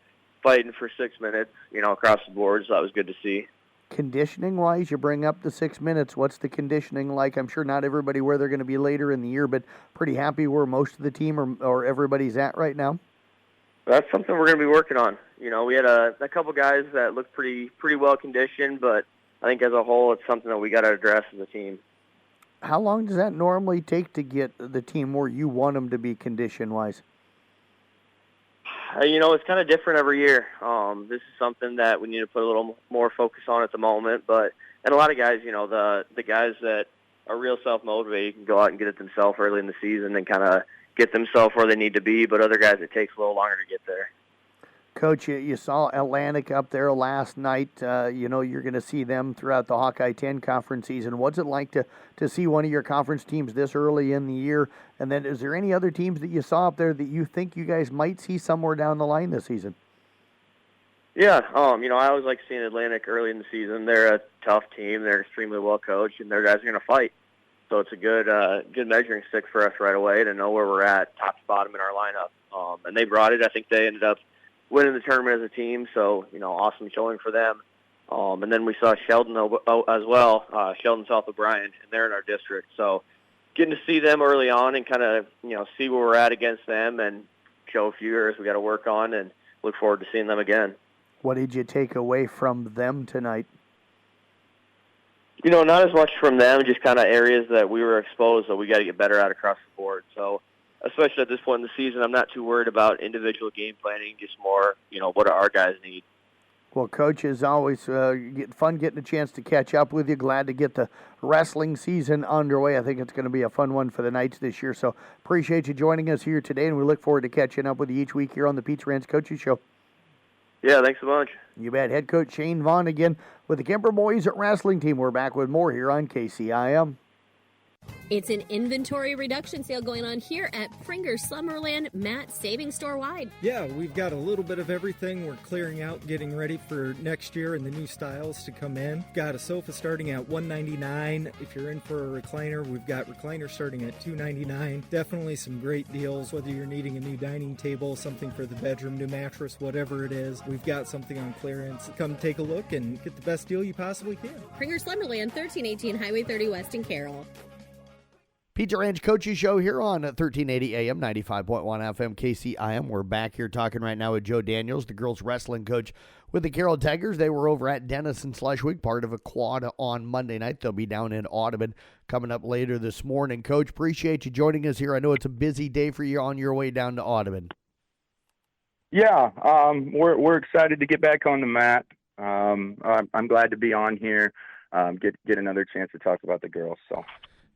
fighting for 6 minutes, across the board, so that was good to see. Conditioning-wise, you bring up the 6 minutes. What's the conditioning like? I'm sure not everybody where they're going to be later in the year, but pretty happy where most of the team or everybody's at right now? That's something we're going to be working on. We had a couple guys that looked pretty well conditioned, but I think as a whole it's something that we got to address as a team. How long does that normally take to get the team where you want them to be condition-wise? It's kind of different every year. This is something that we need to put a little more focus on at the moment. And a lot of guys, the guys that are real self-motivated can go out and get it themselves early in the season and kind of get themselves where they need to be. But other guys, it takes a little longer to get there. Coach, you saw Atlantic up there last night. You're going to see them throughout the Hawkeye 10 conference season. What's it like to see one of your conference teams this early in the year? And then is there any other teams that you saw up there that you think you guys might see somewhere down the line this season? Yeah, I always like seeing Atlantic early in the season. They're a tough team. They're extremely well coached, and their guys are going to fight. So it's a good measuring stick for us right away to know where we're at, top to bottom in our lineup. And they brought it. I think they ended up winning the tournament as a team, so, awesome showing for them. And then we saw Sheldon as well, Sheldon South O'Brien, and they're in our district. So getting to see them early on and kind of, see where we're at against them and show a few areas we got to work on and look forward to seeing them again. What did you take away from them tonight? Not as much from them, just kind of areas that we were exposed that we got to get better at across the board. So especially at this point in the season, I'm not too worried about individual game planning, just more, what do our guys need. Well, Coach, as always, fun getting a chance to catch up with you. Glad to get the wrestling season underway. I think it's going to be a fun one for the Knights this year. So appreciate you joining us here today, and we look forward to catching up with you each week here on the Pizza Ranch Coaches Show. Yeah, thanks a bunch. You bet. Head coach Shane Vaughn again with the Kemper Boys Wrestling Team. We're back with more here on KCIM. It's an inventory reduction sale going on here at Pringer's Slumberland Matt Savings Store wide. Yeah, we've got a little bit of everything. We're clearing out, getting ready for next year and the new styles to come in. Got a sofa starting at $199. If you're in for a recliner, we've got recliners starting at $299. Definitely some great deals, whether you're needing a new dining table, something for the bedroom, new mattress, whatever it is. We've got something on clearance. Come take a look and get the best deal you possibly can. Pringer's Slumberland, 1318 Highway 30 West in Carroll. Pizza Ranch Coaches Show here on 1380 AM, 95.1 FM, KCIM. We're back here talking right now with Joe Daniels, the girls wrestling coach with the Carroll Tigers. They were over at Denison Schleswig, part of a quad on Monday night. They'll be down in Audubon coming up later this morning. Coach, appreciate you joining us here. I know it's a busy day for you on your way down to Audubon. Yeah, we're excited to get back on the mat. I'm glad to be on here, get another chance to talk about the girls. So.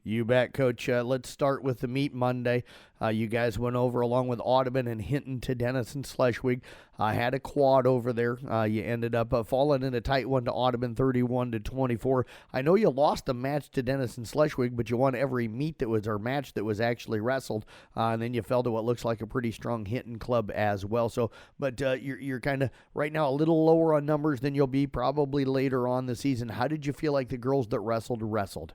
You bet, Coach. Let's start with the meet Monday. You guys went over along with Audubon and Hinton to Denison Schleswig. Had a quad over there. You ended up falling in a tight one to Audubon, 31-24. I know you lost the match to Denison Schleswig, but you won every meet that was, or match that was actually wrestled. And then you fell to what looks like a pretty strong Hinton club as well. So, but you're kind of right now a little lower on numbers than you'll be probably later on the season. How did you feel like the girls that wrestled?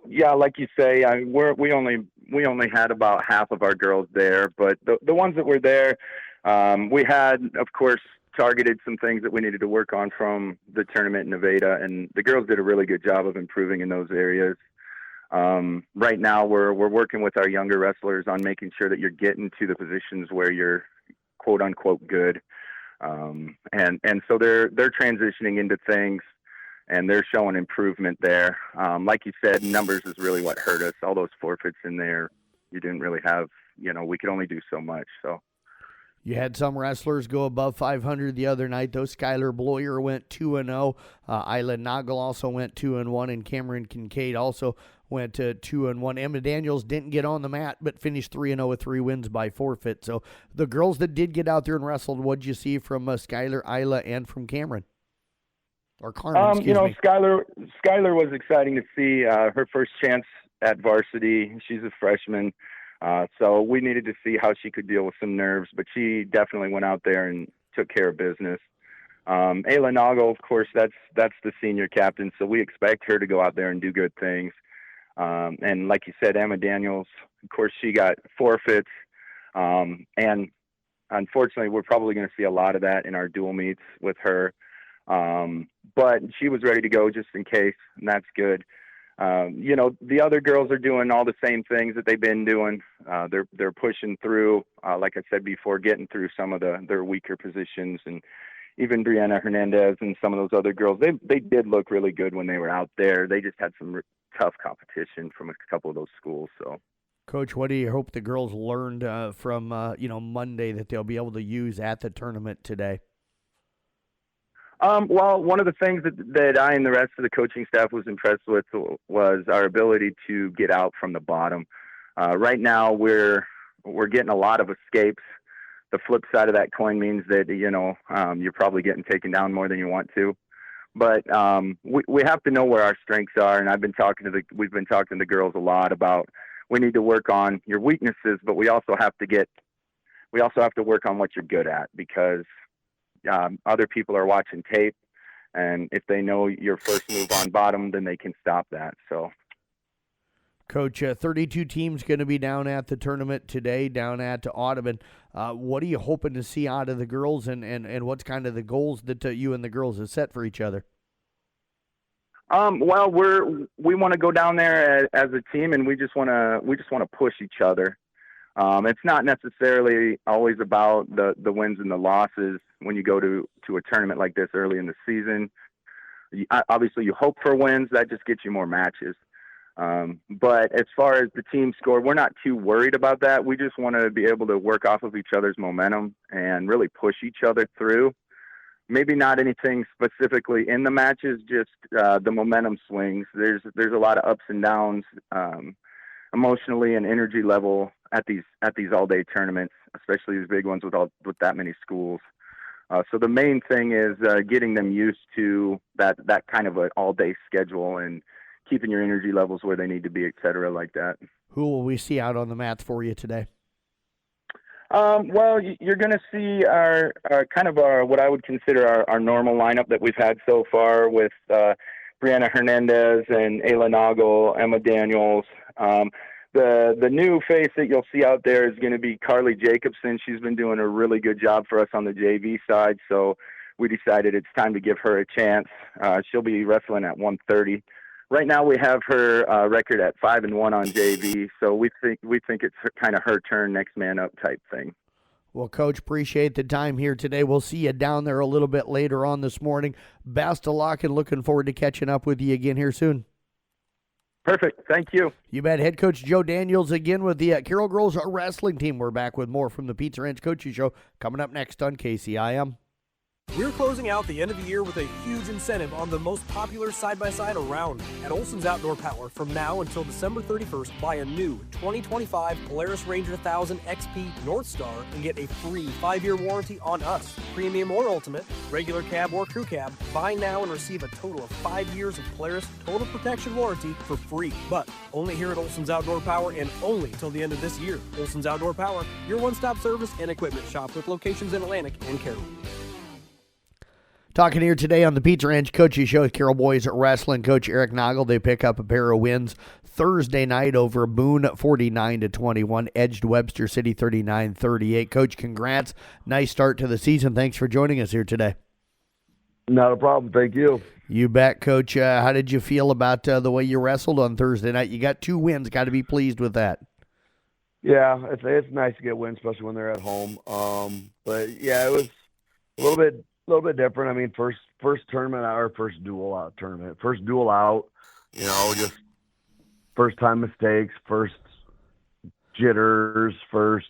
Yeah, like you say, we only had about half of our girls there, but the ones that were there, we had, of course, targeted some things that we needed to work on from the tournament in Nevada, and the girls did a really good job of improving in those areas. Right now, we're working with our younger wrestlers on making sure that you're getting to the positions where you're quote unquote good, and so they're transitioning into things. And they're showing improvement there. Like you said, numbers is really what hurt us. All those forfeits in there, you didn't really have, we could only do so much. So you had some wrestlers go above 500 the other night. Though Skylar Bloyer went 2-0. Isla Nagel also went 2-1, and Cameron Kincaid also went 2-1. Emma Daniels didn't get on the mat, but finished 3-0 with 3 wins by forfeit. So the girls that did get out there and wrestled, what'd you see from Skylar, Isla, and from Cameron? Or Carmen, Skylar was exciting to see her first chance at varsity. She's a freshman, so we needed to see how she could deal with some nerves, but she definitely went out there and took care of business. Ayla Nago, of course, that's the senior captain, so we expect her to go out there and do good things. And like you said, Emma Daniels, of course, she got forfeits, and unfortunately, we're probably going to see a lot of that in our dual meets with her. But she was ready to go just in case, and that's good. The other girls are doing all the same things that they've been doing. They're pushing through, like I said before, getting through some of their weaker positions, and even Brianna Hernandez and some of those other girls, they did look really good when they were out there. They just had some tough competition from a couple of those schools. So, Coach, what do you hope the girls learned from Monday that they'll be able to use at the tournament today? One of the things that I and the rest of the coaching staff was impressed with was our ability to get out from the bottom. Right now, we're getting a lot of escapes. The flip side of that coin means that you're probably getting taken down more than you want to. But we have to know where our strengths are, and we've been talking to the girls a lot about we need to work on your weaknesses, but we also have to work on what you're good at, because other people are watching tape, and if they know your first move on bottom, then they can stop that. So, Coach, 32 teams going to be down at the tournament today, down at Audubon. What are you hoping to see out of the girls, and what's kind of the goals that you and the girls have set for each other? We want to go down there as a team, and we just want to push each other. It's not necessarily always about the wins and the losses when you go to a tournament like this early in the season. Obviously, you hope for wins. That just gets you more matches. But as far as the team score, we're not too worried about that. We just want to be able to work off of each other's momentum and really push each other through. Maybe not anything specifically in the matches, just the momentum swings. There's a lot of ups and downs emotionally and energy level at these all-day tournaments, especially these big ones with that many schools. So the main thing is getting them used to that kind of an all-day schedule and keeping your energy levels where they need to be, et cetera, like that. Who will we see out on the mats for you today? Well, you're going to see our kind of what I would consider our normal lineup that we've had so far with Brianna Hernandez and Ayla Noggle, Emma Daniels. The new face that you'll see out there is going to be Carly Jacobson. She's been doing a really good job for us on the JV side, so we decided it's time to give her a chance. She'll be wrestling at 130. Right now we have her record at 5-1 on JV, so we think it's kind of her turn, next man up type thing. Well, Coach, appreciate the time here today. We'll see you down there a little bit later on this morning. Best of luck and looking forward to catching up with you again here soon. Perfect. Thank you. You bet. Head coach Joe Daniels again with the Carroll Girls wrestling team. We're back with more from the Pizza Ranch Coaching Show coming up next on KCIM. We're closing out the end of the year with a huge incentive on the most popular side-by-side around. At Olson's Outdoor Power, from now until December 31st, buy a new 2025 Polaris Ranger 1000 XP North Star and get a free 5-year warranty on us. Premium or Ultimate, regular cab or crew cab, buy now and receive a total of 5 years of Polaris Total Protection Warranty for free. But only here at Olson's Outdoor Power and only till the end of this year. Olson's Outdoor Power, your one-stop service and equipment shop with locations in Atlantic and Carroll. Talking here today on the Pizza Ranch Coaches Show with Carroll Boys Wrestling Coach Eric Noggle. They pick up a pair of wins Thursday night over Boone 49-21, edged Webster City 39-38. Coach, congrats. Nice start to the season. Thanks for joining us here today. Not a problem. Thank you. You bet, Coach. How did you feel about the way you wrestled on Thursday night? You got 2 wins. Got to be pleased with that. Yeah, it's nice to get wins, especially when they're at home. But yeah, it was a little bit different. I mean, first tournament out, or first dual out tournament. First dual out, just first time mistakes, first jitters, first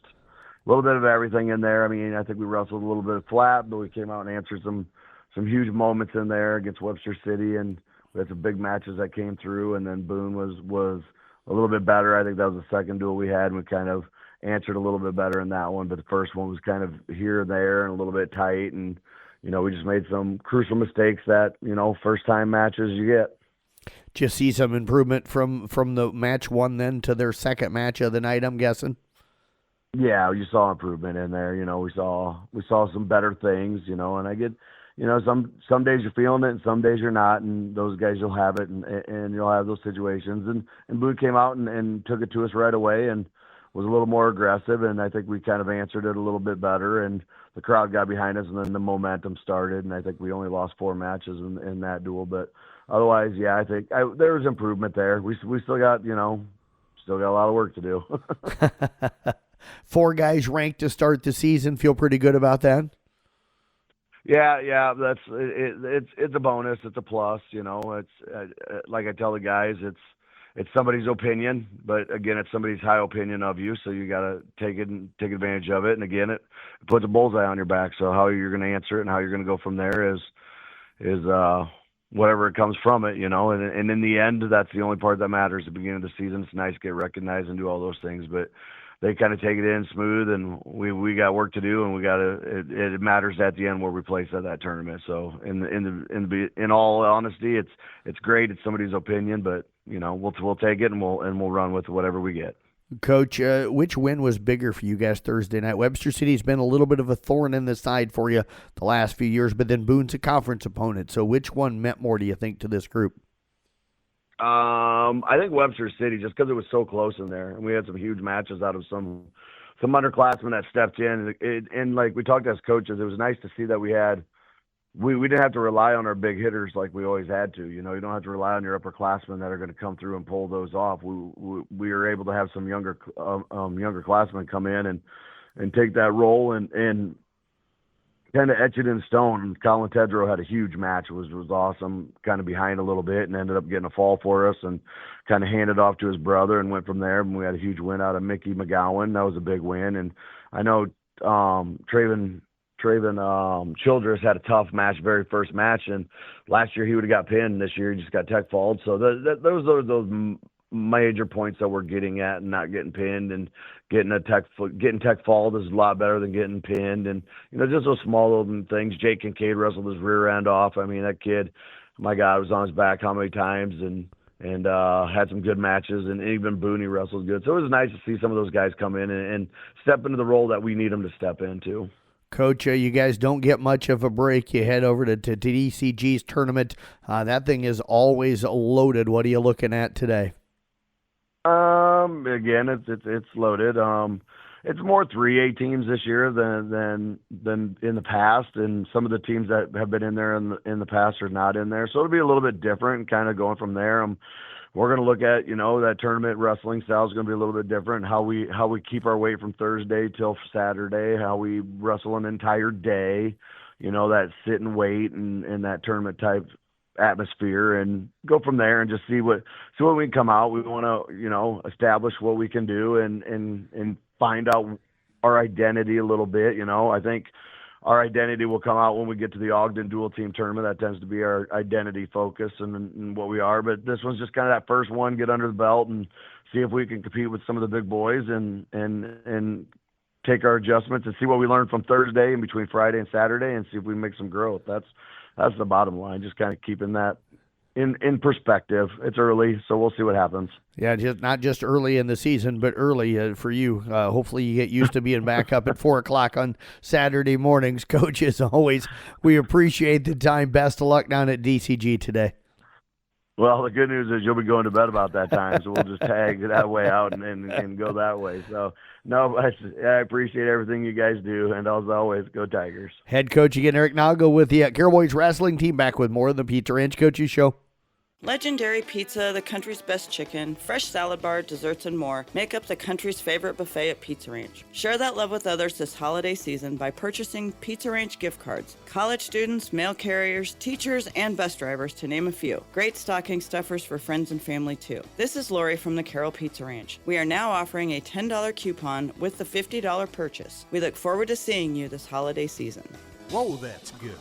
a little bit of everything in there. I mean, I think we wrestled a little bit flat, but we came out and answered some huge moments in there against Webster City, and we had some big matches that came through. And then Boone was a little bit better. I think that was the second duel we had, and we kind of answered a little bit better in that one. But the first one was kind of here and there and a little bit tight, and we just made some crucial mistakes that, first-time matches you get. Did you see some improvement from the match one then to their second match of the night, I'm guessing? Yeah, you saw improvement in there. We saw some better things, and I get, some days you're feeling it and some days you're not, and those guys you'll have it, and you'll have those situations. And Boone came out and took it to us right away and was a little more aggressive, and I think we kind of answered it a little bit better, and the crowd got behind us, and then the momentum started, and I think we only lost 4 matches in that duel. But otherwise, yeah, I think there was improvement there. We still got, still got a lot of work to do. 4 guys ranked to start the season. Feel pretty good about that? Yeah, that's it's a bonus. It's a plus. It's like I tell the guys, it's somebody's opinion, but again, it's somebody's high opinion of you, so you got to take it and take advantage of it. And again, it puts a bullseye on your back. So how you're going to answer it and how you're going to go from there is whatever it comes from it, And in the end, that's the only part that matters. At the beginning of the season, it's nice to get recognized and do all those things, but they kind of take it in smooth, and we got work to do, and we got to. It matters at the end where we place at that tournament. So in all honesty, it's great. It's somebody's opinion, but we'll take it and we'll run with whatever we get. Coach, which win was bigger for you guys Thursday night? Webster City's been a little bit of a thorn in the side for you the last few years, but then Boone's a conference opponent. So which one meant more, do you think, to this group? I think Webster City, just because it was so close in there, and we had some huge matches out of some underclassmen that stepped in, and like we talked as coaches, it was nice to see that we didn't have to rely on our big hitters like we always had to. You don't have to rely on your upperclassmen that are going to come through and pull those off. We were able to have some younger classmen come in and take that role and kind of etch it in stone. Colin Tedrow had a huge match. It was awesome, kind of behind a little bit, and ended up getting a fall for us and kind of handed off to his brother and went from there. And we had a huge win out of Mickey McGowan. That was a big win. And I know Traven Childress had a tough match, very first match, and last year he would have got pinned. This year he just got tech falled. So those are those major points that we're getting at, and not getting pinned, and getting tech falled is a lot better than getting pinned. And just those small little things. Jake Kincaid wrestled his rear end off. I mean, that kid, my God, was on his back how many times, and and had some good matches, and even Booney wrestled good. So it was nice to see some of those guys come in and step into the role that we need them to step into. Coach, you guys don't get much of a break. You head over to DCG's tournament. That thing is always loaded. What are you looking at today? Again, it's loaded. It's more 3A teams this year than in the past, and some of the teams that have been in there in the past are not in there. So it'll be a little bit different, kind of going from there. We're going to look at, that tournament wrestling style is going to be a little bit different. How we keep our weight from Thursday till Saturday, how we wrestle an entire day, that sit and wait and that tournament type atmosphere, and go from there and just see what we can come out. We want to, establish what we can do and find out our identity a little bit. I think our identity will come out when we get to the Ogden dual team tournament. That tends to be our identity focus and what we are. But this one's just kind of that first one, get under the belt and see if we can compete with some of the big boys and take our adjustments and see what we learned from Thursday and between Friday and Saturday and see if we make some growth. That's the bottom line. Just kind of keeping that in perspective. It's early, so we'll see what happens. Yeah, not just early in the season, but early for you. Hopefully you get used to being back up at 4 o'clock on Saturday mornings. Coach, as always, we appreciate the time. Best of luck down at DCG today. Well, the good news is you'll be going to bed about that time, so we'll just tag that way out and go that way. So, no, I appreciate everything you guys do, and as always, go Tigers. Head coach again, Eric Nago with the Carroll Boys wrestling team, back with more of the Pizza Ranch Coaches Show. Legendary Pizza, the country's best chicken, fresh salad bar, desserts, and more make up the country's favorite buffet at Pizza Ranch. Share that love with others this holiday season by purchasing Pizza Ranch gift cards. College students, mail carriers, teachers, and bus drivers, to name a few. Great stocking stuffers for friends and family, too. This is Lori from the Carroll Pizza Ranch. We are now offering a $10 coupon with the $50 purchase. We look forward to seeing you this holiday season. Whoa, that's good.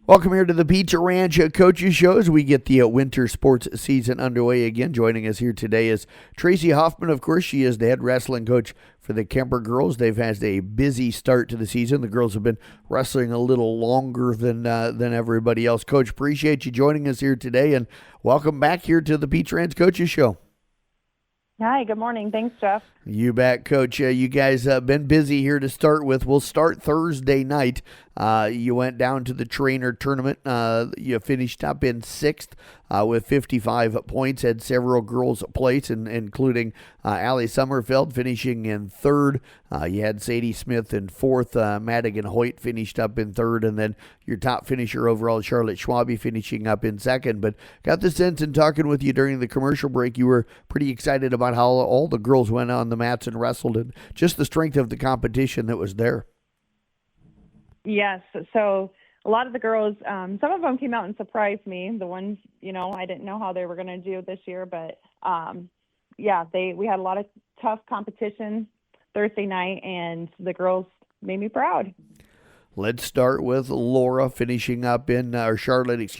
Welcome here to the Pizza Ranch Coaches Show as we get the winter sports season underway again. Joining us here today is Tracy Hoffman. Of course, she is the head wrestling coach for the Kemper girls. They've had a busy start to the season. The girls have been wrestling a little longer than everybody else. Coach, appreciate you joining us here today, and welcome back here to the Pizza Ranch Coaches Show. Hi, good morning. Thanks, Jeff. You bet, Coach. You guys have been busy here to start with. We'll start Thursday night. You went down to the trainer tournament. You finished up in 6th with 55 points. Had several girls place, including Allie Sommerfeld finishing in 3rd. You had Sadie Smith in 4th. Madigan Hoyt finished up in 3rd. And then your top finisher overall, Charlotte Schwabe, finishing up in 2nd. But got the sense in talking with you during the commercial break, you were pretty excited about how all the girls went on the mats and wrestled, and just the strength of the competition that was there. Yes. So a lot of the girls, some of them came out and surprised me. The ones, I didn't know how they were going to do this year, but we had a lot of tough competition Thursday night, and the girls made me proud. Let's start with Laura finishing up in, Charlotte,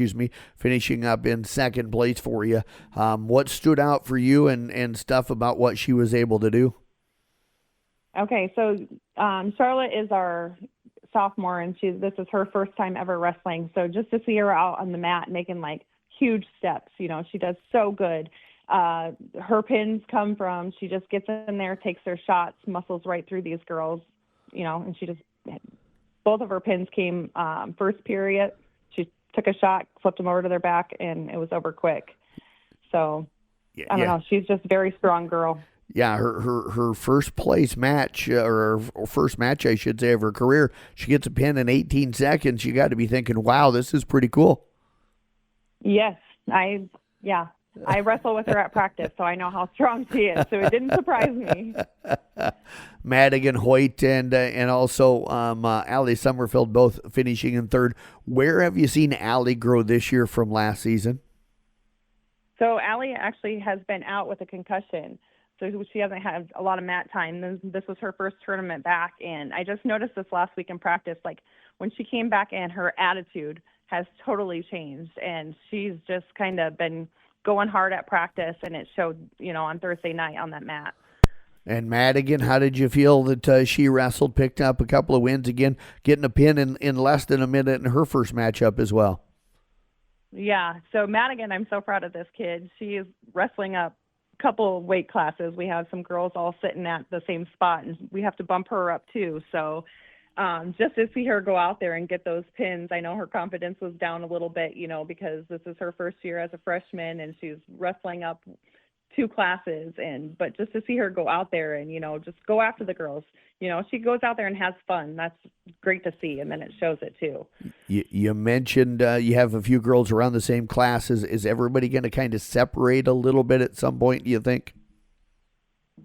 finishing up in 2nd place for you. What stood out for you and stuff about what she was able to do? Okay, so Charlotte is our sophomore, and this is her first time ever wrestling. So just to see her out on the mat making huge steps, she does so good. Her pins come from, she just gets in there, takes her shots, muscles right through these girls, and she just, both of her pins came first period. She took a shot, flipped them over to their back, and it was over quick. So I don't know. She's just a very strong girl. Yeah, her first place match, or first match, I should say, of her career, she gets a pin in 18 seconds. You got to be thinking, wow, this is pretty cool. Yes, I wrestle with her at practice, so I know how strong she is. So it didn't surprise me. Madigan Hoyt and also Allie Sommerfeld both finishing in 3rd. Where have you seen Allie grow this year from last season? So Allie actually has been out with a concussion. So she hasn't had a lot of mat time. This was her first tournament back, and I just noticed this last week in practice, when she came back in, her attitude has totally changed, and she's just kind of been going hard at practice, and it showed, on Thursday night on that mat. And Madigan, how did you feel that she wrestled, picked up a couple of wins again, getting a pin in less than a minute in her first matchup as well? Yeah. So Madigan, I'm so proud of this kid. She is wrestling up a couple weight classes. We have some girls all sitting at the same spot, and we have to bump her up too. So just to see her go out there and get those pins, I know her confidence was down a little bit, because this is her first year as a freshman, and she's wrestling up 2 classes. But just to see her go out there and, just go after the girls, she goes out there and has fun. That's great to see. And then it shows it too. You mentioned you have a few girls around the same class. Is everybody going to kind of separate a little bit at some point, do you think?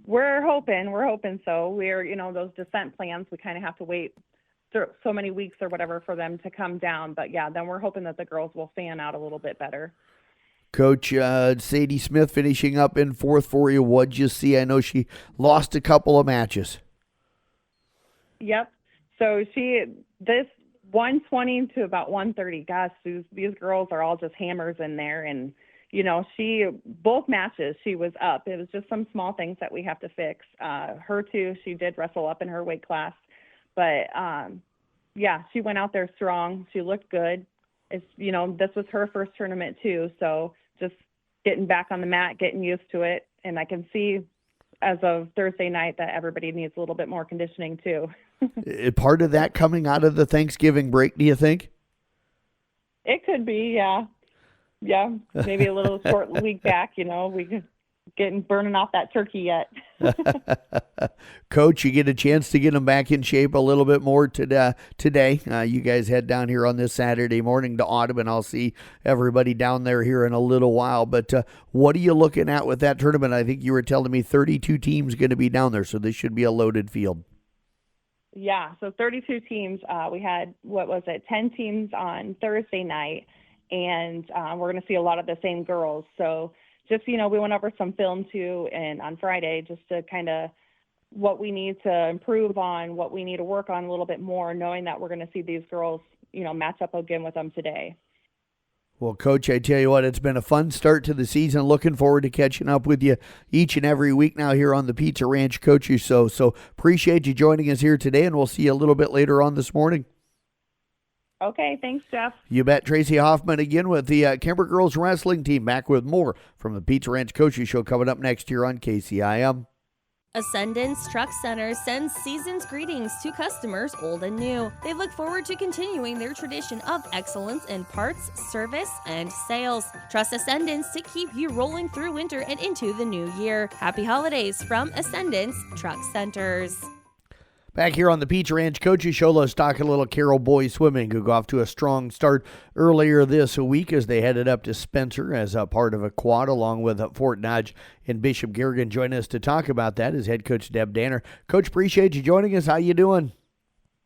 We're hoping so. We're, those descent plans, we kind of have to wait so many weeks or whatever for them to come down. But yeah, then we're hoping that the girls will fan out a little bit better. Coach, Sadie Smith finishing up in 4th for you. What'd you see? I know she lost a couple of matches. Yep. So this 120 to about 130. Gosh, these girls are all just hammers in there. And, both matches she was up. It was just some small things that we have to fix. Her too, she did wrestle up in her weight class. But, yeah, she went out there strong. She looked good. It's, this was her first tournament too. So just getting back on the mat, getting used to it. And I can see as of Thursday night that everybody needs a little bit more conditioning too. Part of that coming out of the Thanksgiving break, do you think? It could be, yeah. Yeah, maybe a little short week back, we could burning off that turkey yet. Coach, you get a chance to get them back in shape a little bit more today. You guys head down here on this Saturday morning to Audubon. I'll see everybody down there here in a little while. But what are you looking at with that tournament? I think you were telling me 32 teams going to be down there, so this should be a loaded field. Yeah, so 32 teams. We had, 10 teams on Thursday night, and we're going to see a lot of the same girls. So just, we went over some film too, and on Friday, just to kind of what we need to improve on, what we need to work on a little bit more, knowing that we're going to see these girls, match up again with them today. Well, Coach, I tell you what, it's been a fun start to the season. Looking forward to catching up with you each and every week now here on the Pizza Ranch Coaches Show. So appreciate you joining us here today, and we'll see you a little bit later on this morning. Okay, thanks, Jeff. You bet. Tracy Hoffman again with the Kemper Girls Wrestling Team, back with more from the Pizza Ranch Coaches Show coming up next year on KCIM. Ascendance Truck Center sends season's greetings to customers old and new. They look forward to continuing their tradition of excellence in parts, service, and sales. Trust Ascendance to keep you rolling through winter and into the new year. Happy holidays from Ascendance Truck Centers. Back here on the Pizza Ranch Coaches Show, let's talk a little Carroll Boys Swimming, who got off to a strong start earlier this week as they headed up to Spencer as a part of a quad along with Fort Dodge and Bishop Garrigan. Joining us to talk about that is head coach Deb Danner. Coach, appreciate you joining us. How you doing?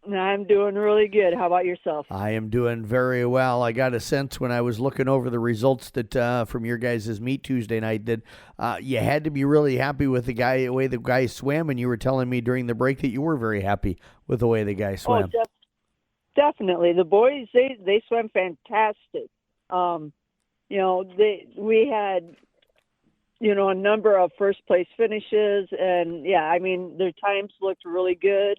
I'm doing really good. How about yourself? I am doing very well. I got a sense when I was looking over the results that from your guys' meet Tuesday night that you had to be really happy with the way the guys swam, and you were telling me during the break that you were very happy with the way the guys swam. Oh, definitely. The boys, they swam fantastic. We had, a number of first place finishes, and their times looked really good.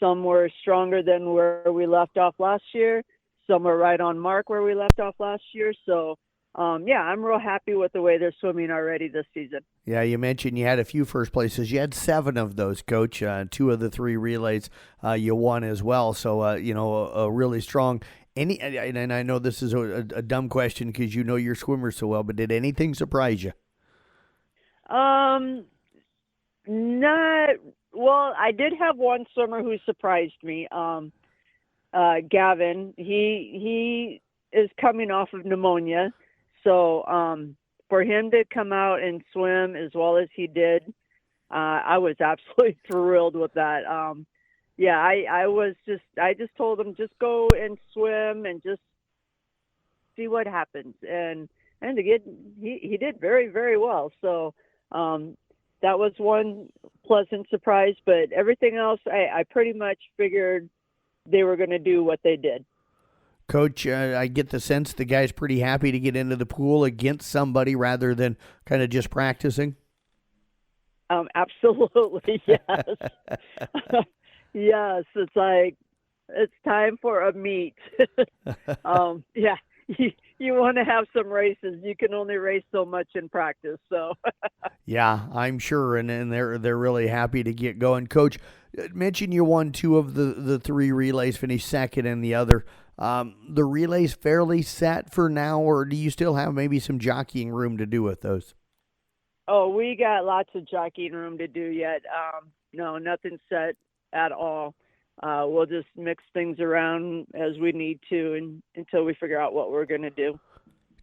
Some were stronger than where we left off last year. Some were right on mark where we left off last year. So, I'm real happy with the way they're swimming already this season. Yeah, you mentioned you had a few first places. You had 7 of those, Coach. 2 of the 3 relays you won as well. So, a really strong. And I know this is a dumb question because you know your swimmers so well, but did anything surprise you? Not. Well, I did have one swimmer who surprised me. Gavin. He is coming off of pneumonia, so for him to come out and swim as well as he did, I was absolutely thrilled with that. I just told him just go and swim and just see what happens, and again he did very, very well. So. That was one pleasant surprise, but everything else, I pretty much figured they were going to do what they did. Coach, I get the sense the guy's pretty happy to get into the pool against somebody rather than kind of just practicing. Absolutely, yes. Yes, it's like it's time for a meet. you want to have some races. You can only race so much in practice. So yeah, I'm sure, and they're really happy to get going. Coach, mentioned you won 2 of the 3 relays, finished second in the other. The relays fairly set for now, or do you still have maybe some jockeying room to do with those? Oh, we got lots of jockeying room to do yet. No, nothing set at all. We'll just mix things around as we need to until we figure out what we're going to do.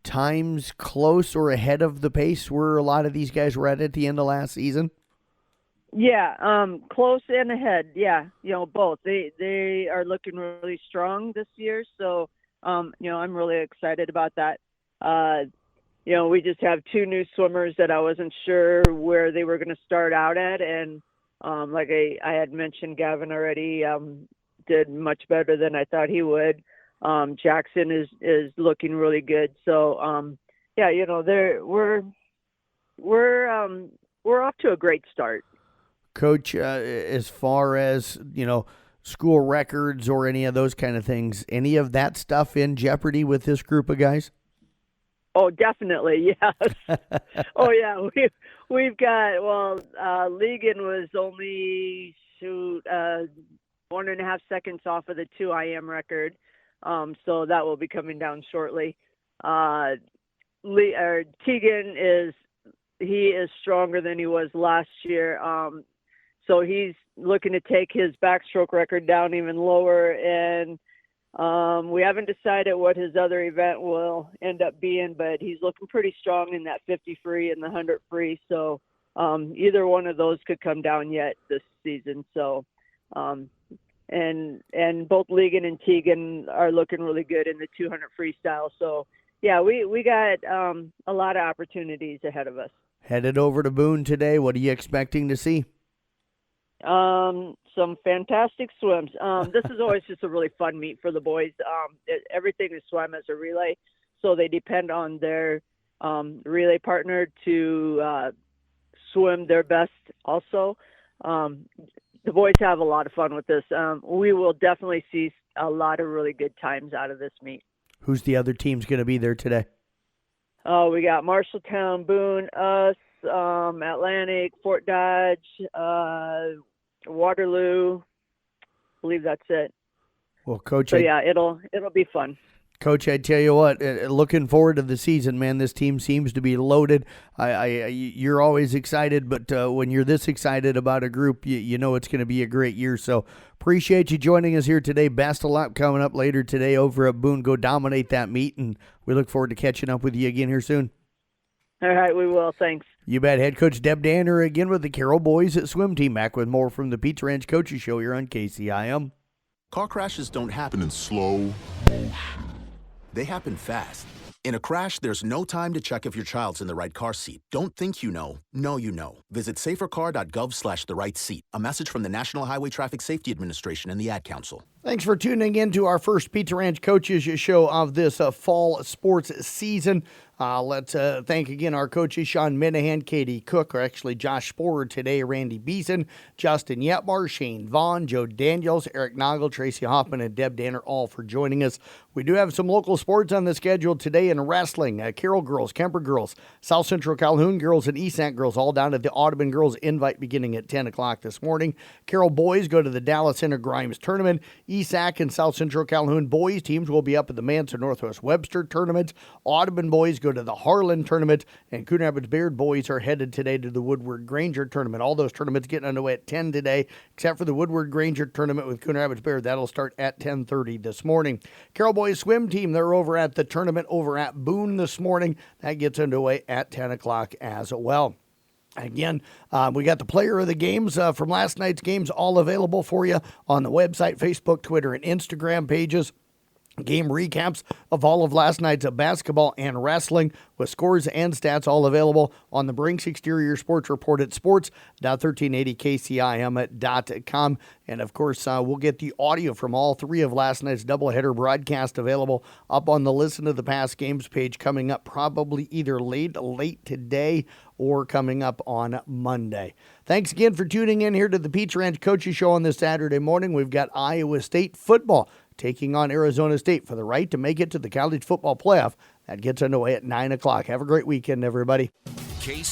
Times close or ahead of the pace where a lot of these guys were at the end of last season? Yeah, close and ahead. Yeah, both. They are looking really strong this year. So, I'm really excited about that. We just have 2 new swimmers that I wasn't sure where they were going to start out at. And like I had mentioned, Gavin already did much better than I thought he would. Jackson is looking really good. So, we're off to a great start. Coach, as far as, school records or any of those kind of things, any of that stuff in jeopardy with this group of guys? Oh, definitely, yes. Oh, yeah, we've got, Ligon was only 1.5 seconds off of the 2 IM record, so that will be coming down shortly. Tegan is stronger than he was last year, so he's looking to take his backstroke record down even lower, and we haven't decided what his other event will end up being, but he's looking pretty strong in that 50 free and the 100 free. So either one of those could come down yet this season. So and both Ligon and Tegan are looking really good in the 200 freestyle. So yeah, we got a lot of opportunities ahead of us. Headed over to Boone today. What are you expecting to see? Some fantastic swims. This is always just a really fun meet for the boys. Everything is swum as a relay, so they depend on their relay partner to swim their best also. The boys have a lot of fun with this. We will definitely see a lot of really good times out of this meet. Who's the other teams going to be there today? Oh, we got Marshalltown, Boone, us, Atlantic, Fort Dodge, Waterloo. I believe that's it. Well, Coach, so yeah, it'll be fun. Coach, I tell you what, looking forward to the season, man. This team seems to be loaded. You're always excited, but when you're this excited about a group, you know it's going to be a great year. So appreciate you joining us here today. Best of luck coming up later today over at Boone. Go dominate that meet, and we look forward to catching up with you again here soon. All right, we will. Thanks. You bet. Head coach Deb Danner again with the Carroll Boys at Swim Team. Back with more from the Pizza Ranch Coaches Show here on KCIM. Car crashes don't happen in slow motion. They happen fast. In a crash, there's no time to check if your child's in the right car seat. Don't think you know. Know you know. Visit safercar.gov/the-right-seat. A message from the National Highway Traffic Safety Administration and the Ad Council. Thanks for tuning in to our first Pizza Ranch Coaches Show of this fall sports season. Let's thank again our coaches, Sean Minahan, Katie Cook, or actually Josh Sporer today, Randy Beeson, Justin Yetmar, Shane Vaughn, Joe Daniels, Eric Nagel, Tracy Hoffman, and Deb Danner, all for joining us. We do have some local sports on the schedule today in wrestling. Carroll girls, Kemper girls, South Central Calhoun girls, and East girls all down at the Audubon girls invite beginning at 10 o'clock this morning. Carroll boys go to the Dallas Center Grimes tournament. ESAC and South Central Calhoun boys teams will be up at the Manson Northwest Webster tournament. Audubon boys go to the Harlan tournament, and Coon Rapids Bayard boys are headed today to the Woodward Granger tournament. All those tournaments getting underway at 10 today, except for the Woodward Granger tournament with Coon Rapids Bayard. That'll start at 10:30 this morning. Carroll boys swim team, they're over at the tournament over at Boone this morning. That gets underway at 10 o'clock as well. Again, we got the player of the games from last night's games all available for you on the website, Facebook, Twitter, and Instagram pages. Game recaps of all of last night's basketball and wrestling with scores and stats all available on the Brinks Exterior Sports Report at sports.1380kcim.com. And, of course, we'll get the audio from all 3 of last night's doubleheader broadcast available up on the Listen to the Past Games page coming up probably either late today or coming up on Monday. Thanks again for tuning in here to the Pizza Ranch Coaches Show on this Saturday morning. We've got Iowa State football taking on Arizona State for the right to make it to the college football playoff. That gets underway at 9 o'clock. Have a great weekend, everybody. Case